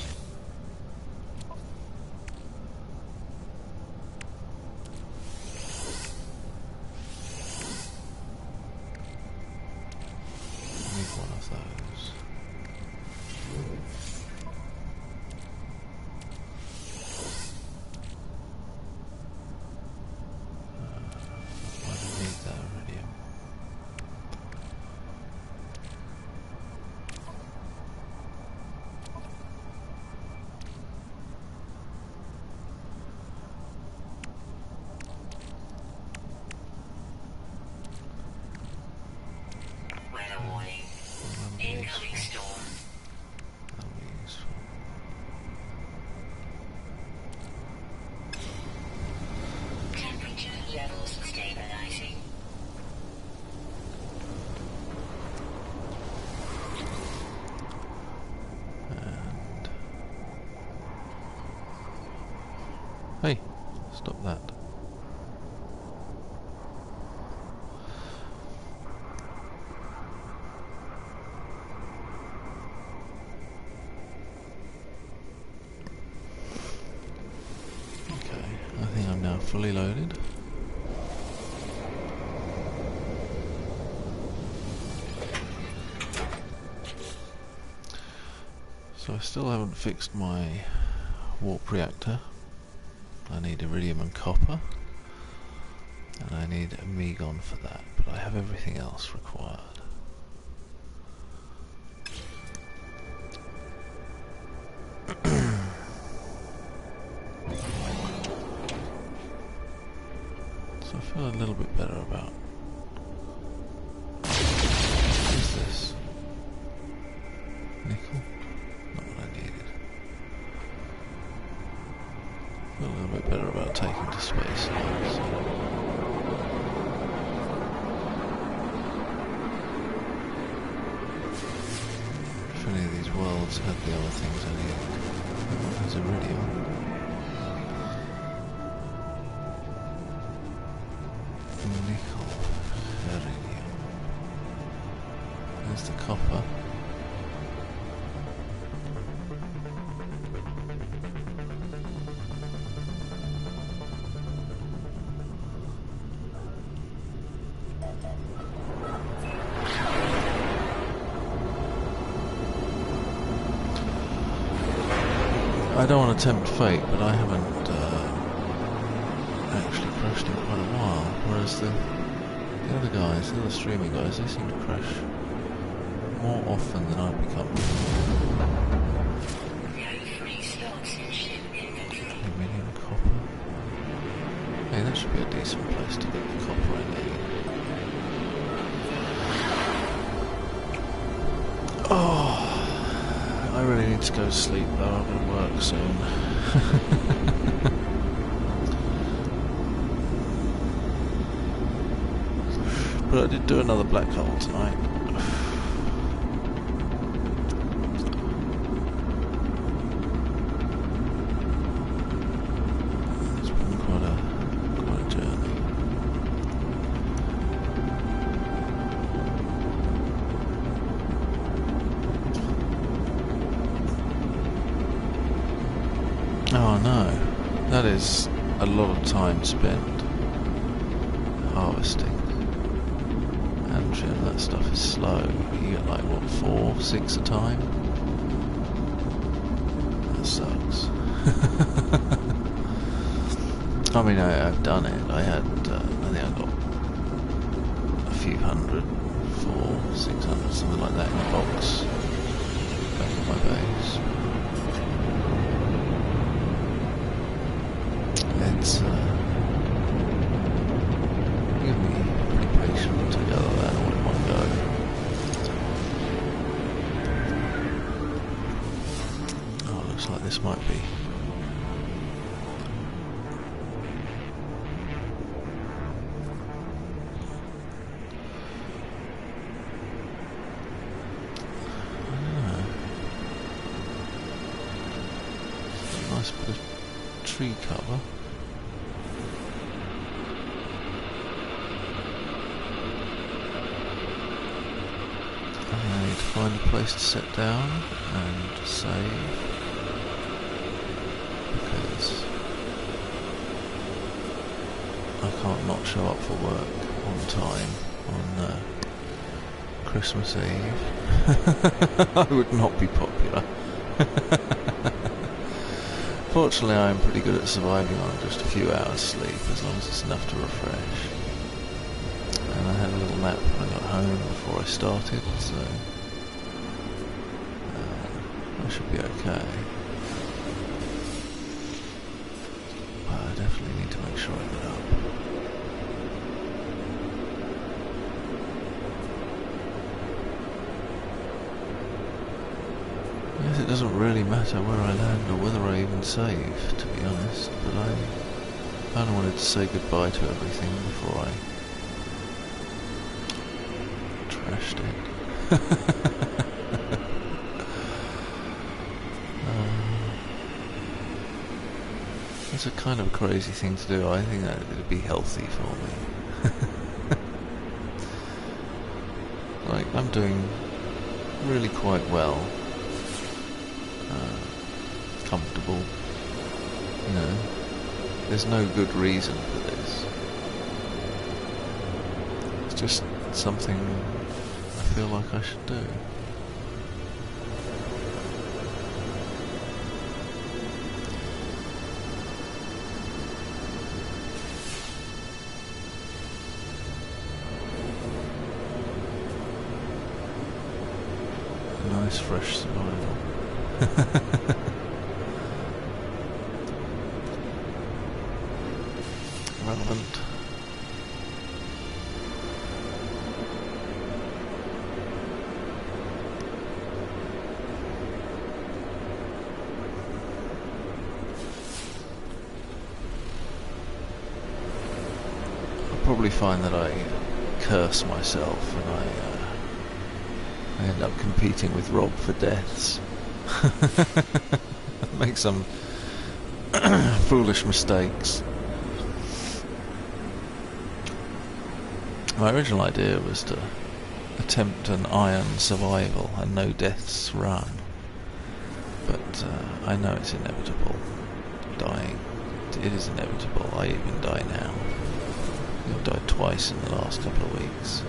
Stop that. Okay, I think I'm now fully loaded. So I still haven't fixed my warp reactor. I need iridium and copper, and I need a Megon for that, but I have everything else required. So I feel a little bit better about... What is this? Nickel? Not what I needed. I feel a little bit better about taking to space now, so. If any of these worlds had the other things I needed. There's iridium. Nickel, iridium. There's the copper. I don't want to tempt fate, but I haven't actually crashed in quite a while, whereas the other guys, the other streaming guys, they seem to crash more often than I've become. Aluminium, copper. Hey, that should be a decent place to get the copper I need. Oh, I really need to go to sleep though, I'm going to work soon. But I did do another black hole tonight. It's been quite a journey. Oh no, that is a lot of time spent harvesting. And that stuff is slow. You get like what, 4, 6 a time? That sucks. I mean, I've done it. I had, I think I got a few hundred, 400, 600, something like that in a box back at my base. It's give me pretty patient to gather that all in one go. Oh, looks like this might be. Nice bit of tree cover. I need to find a place to sit down and save, because I can't not show up for work on time on Christmas Eve. I would not be popular. Fortunately, I'm pretty good at surviving on just a few hours sleep, as long as it's enough to refresh. And I had a little nap when I got home before I started, so I should be okay. But I definitely need to make sure I get up. I guess it doesn't really matter where I land or whether I even save, to be honest, but I kind of wanted to say goodbye to everything before I trashed it. It's a kind of a crazy thing to do. I think that it'd be healthy for me. Like, I'm doing really quite well. Comfortable. You know, there's no good reason for this. It's just something I feel like I should do. Nice fresh survival. Relevant. I'll probably find that I curse myself and I end up competing with Rob for deaths. Make some foolish mistakes. My original idea was to attempt an iron survival and no deaths run. But I know it's inevitable. Dying. It is inevitable. I even die now. I've died twice in the last couple of weeks.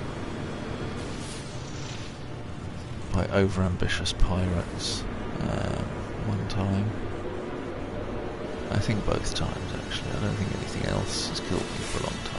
By overambitious pirates. One time. I think both times actually. I don't think anything else has killed me for a long time.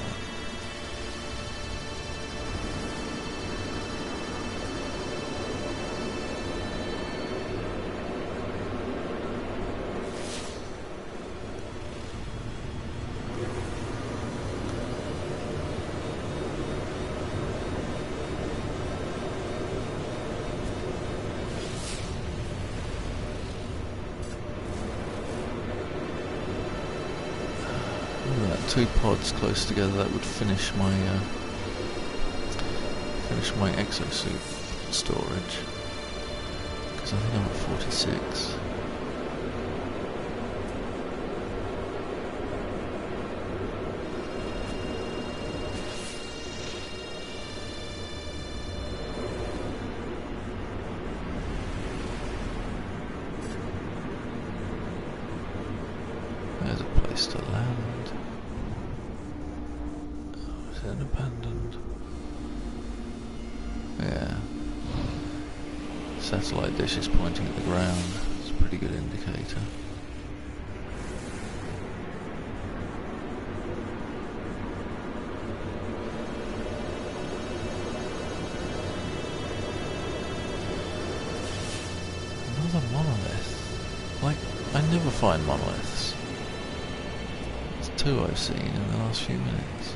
Two pods close together, that would finish my exosuit storage, because I think I'm at 46. There's a place to land. Abandoned. Yeah. Satellite dish is pointing at the ground. It's a pretty good indicator. Another monolith. Like, I never find monoliths. It's two I've seen in the last few minutes.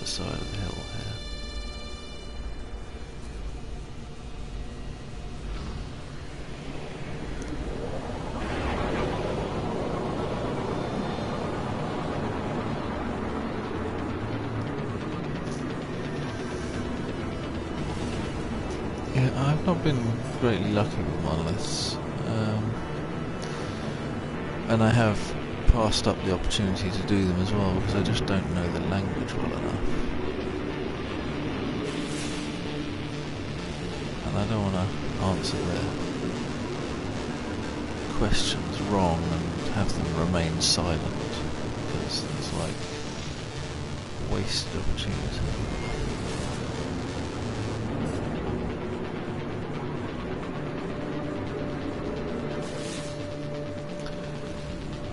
Side of the hill here. Yeah, I've not been greatly lucky with monoliths, and I have passed up the opportunity to do them as well because I just don't know the language well enough. And I don't want to answer their questions wrong and have them remain silent, because it's like a wasted opportunity.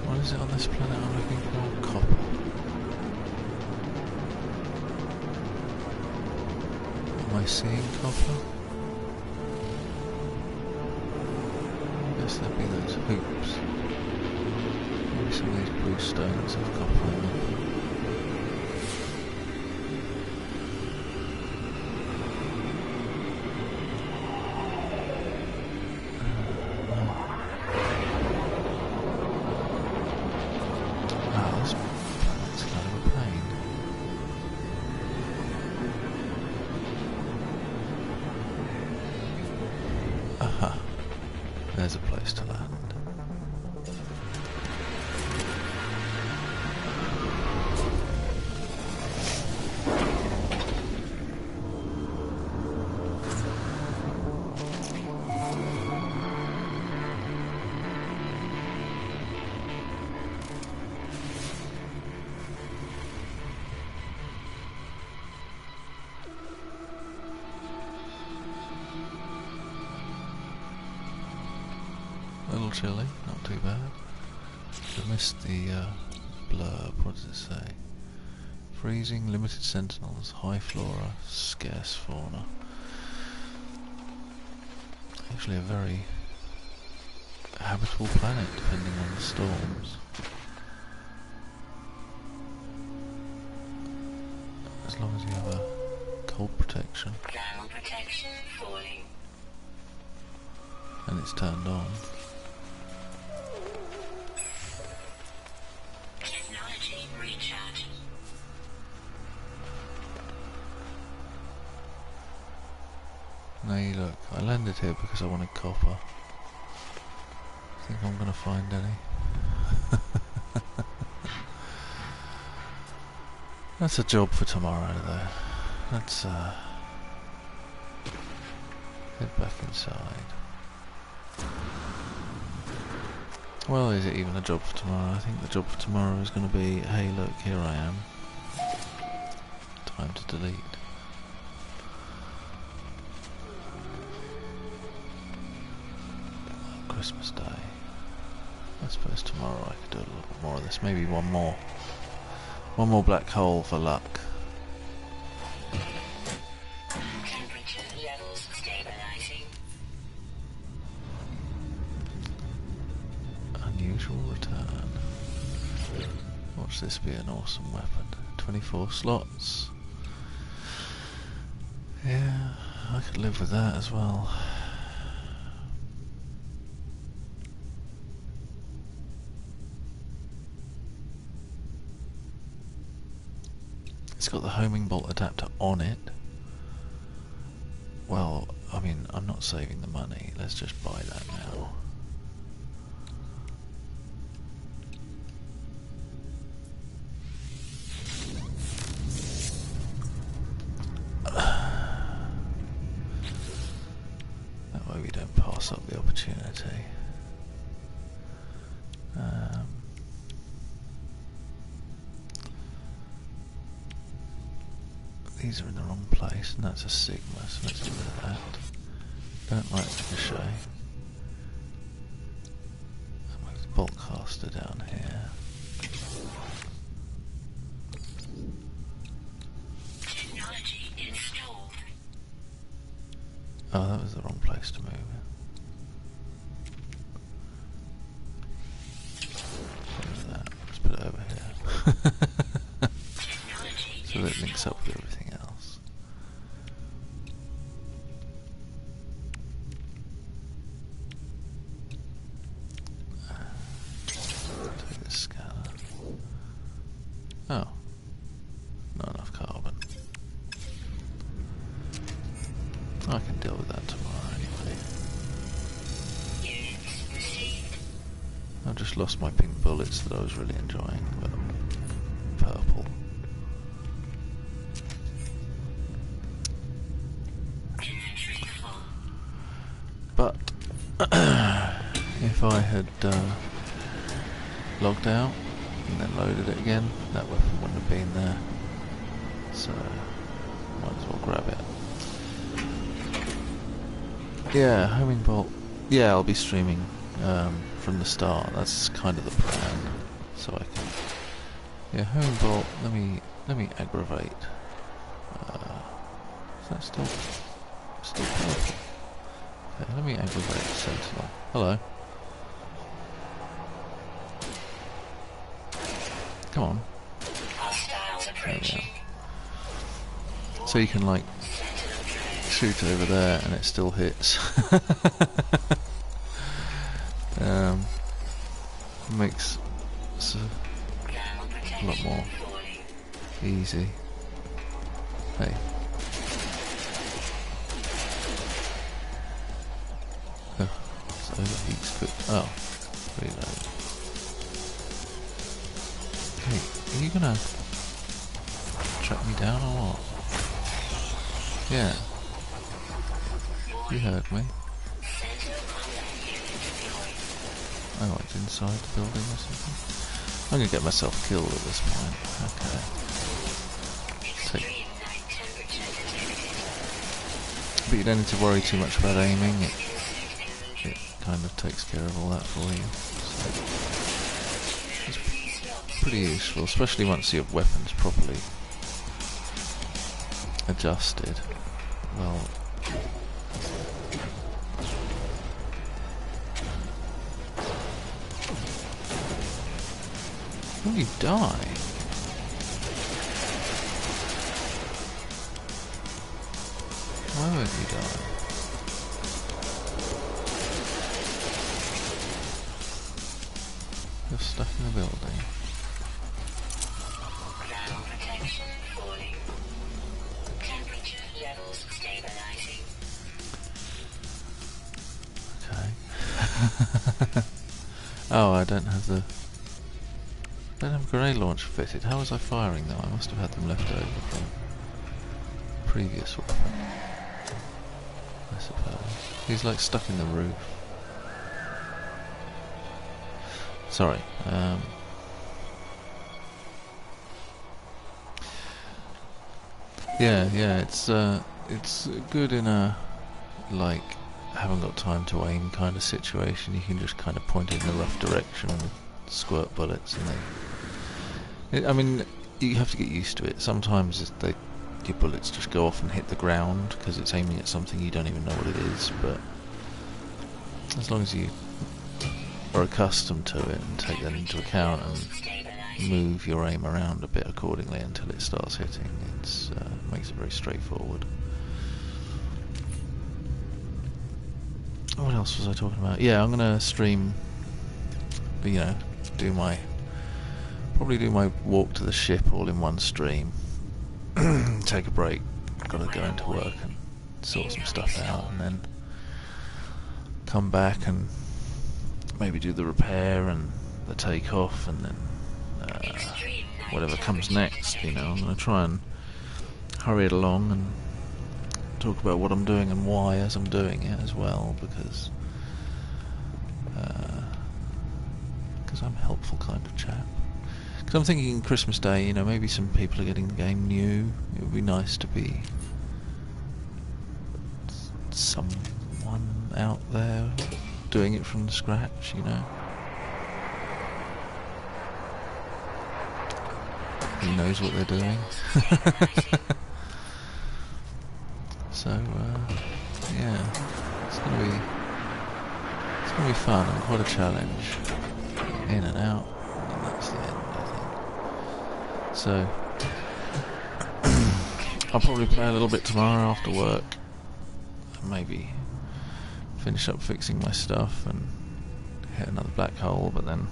What is it on this planet I'm looking for? Copper. Am I seeing copper? I guess there'd be those hoops. Maybe some of these blue stones have copper in them. little chilly, not too bad. I missed the blurb. What does it say? Freezing, limited sentinels, high flora, scarce fauna. Actually a very habitable planet depending on the storms. As long as you have a cold protection. Thermal protection falling. And it's turned on. Technology recharge. Now you look, I landed here because I wanted copper. Think I'm gonna find any? That's a job for tomorrow though. Let's head back inside. Well, is it even a job for tomorrow? I think the job for tomorrow is going to be, hey look, here I am. Time to delete. Christmas Day. I suppose tomorrow I could do a little bit more of this. Maybe one more. One more black hole for luck. Temperature levels stabilizing. Unusual return. Watch this be an awesome weapon. 24 slots. Yeah, I could live with that as well. It's got the homing bolt adapter on it. Well, I mean, I'm not saving the money. Let's just buy that now. That way we don't pass up the opportunity. These are in the wrong place, and that's a Sigma, so let's get rid of that. Don't like Ricochet. I'll move the bolt caster down here. Technology installed. Oh, that was the wrong place to move it. Get rid of that. Let's put it over here. So that it links up with everything else. Take this scanner. Oh. Not enough carbon. I can deal with that tomorrow anyway. Units received. I've just lost my pink bullets that I was really enjoying, but purple. Inventory full. But if I had logged out and then loaded it again, that weapon wouldn't have been there. So might as well grab it. Yeah, homing bolt. Yeah, I'll be streaming from the start. That's kind of the plan. So I can. Yeah, homing bolt. Let me aggravate. Is that still purple? Okay, let me aggravate Sentinel. Hello. Come on. Hostiles approaching. So you can like shoot over there and it still hits. Makes it a lot more easy. Hey. Oh, it's overheats quick. Oh, reload. Hey, are you gonna track me down or what? Yeah. You heard me. Oh, it's inside the building or something? I'm gonna get myself killed at this point. Okay. But you don't need to worry too much about aiming. It kind of takes care of all that for you. So it's pretty useful, especially once your weapon's properly adjusted. Well, will you die? Why would you die? You're stuck in a building. Ground protection falling. Temperature levels stabilizing. Okay. Oh, I don't have the... I don't have a grenade launcher fitted. How was I firing though? I must have had them left over from previous weapon, I suppose. He's like stuck in the roof. Sorry. Yeah, it's good in a, like, haven't got time to aim kind of situation. You can just kind of point it in a rough direction with squirt bullets, and I mean, you have to get used to it. Sometimes your bullets just go off and hit the ground because it's aiming at something you don't even know what it is, but as long as you are accustomed to it and take that into account and move your aim around a bit accordingly until it starts hitting, it makes it very straightforward. What else was I talking about? Yeah, I'm gonna stream, you know, probably do my walk to the ship all in one stream. Take a break, gotta go into work and sort some stuff out, and then come back and maybe do the repair and the takeoff, and then whatever comes next, you know. I'm going to try and hurry it along and talk about what I'm doing and why as I'm doing it as well, because I'm a helpful kind of chap. Because I'm thinking Christmas Day, you know, maybe some people are getting the game new. It would be nice to be someone out there doing it from scratch, you know. Who knows what they're doing? So yeah, it's gonna be fun and quite a challenge. In and out, and that's the end, I think. So I'll probably play a little bit tomorrow after work, and maybe finish up fixing my stuff and hit another black hole, but then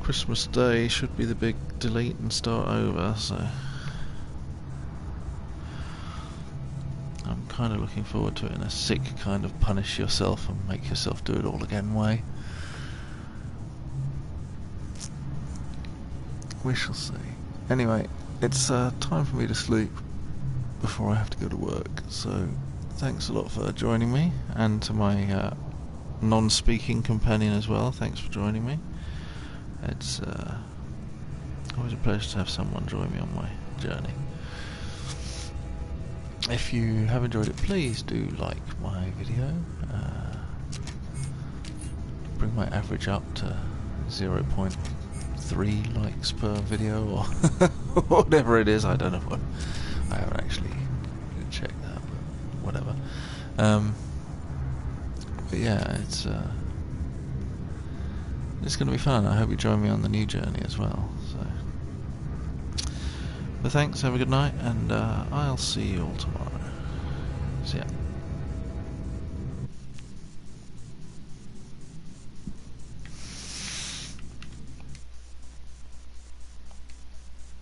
Christmas Day should be the big delete and start over, so I'm kind of looking forward to it in a sick kind of punish yourself and make yourself do it all again way. We shall see. Anyway, it's time for me to sleep before I have to go to work, so thanks a lot for joining me, and to my non-speaking companion as well, thanks for joining me. It's always a pleasure to have someone join me on my journey. If you have enjoyed it, please do like my video. Bring my average up to 0.3 likes per video, or whatever it is. I don't know what. I haven't actually checked that, but whatever. But yeah, it's going to be fun. I hope you join me on the new journey as well. So, but thanks. Have a good night, and I'll see you all tomorrow. See ya.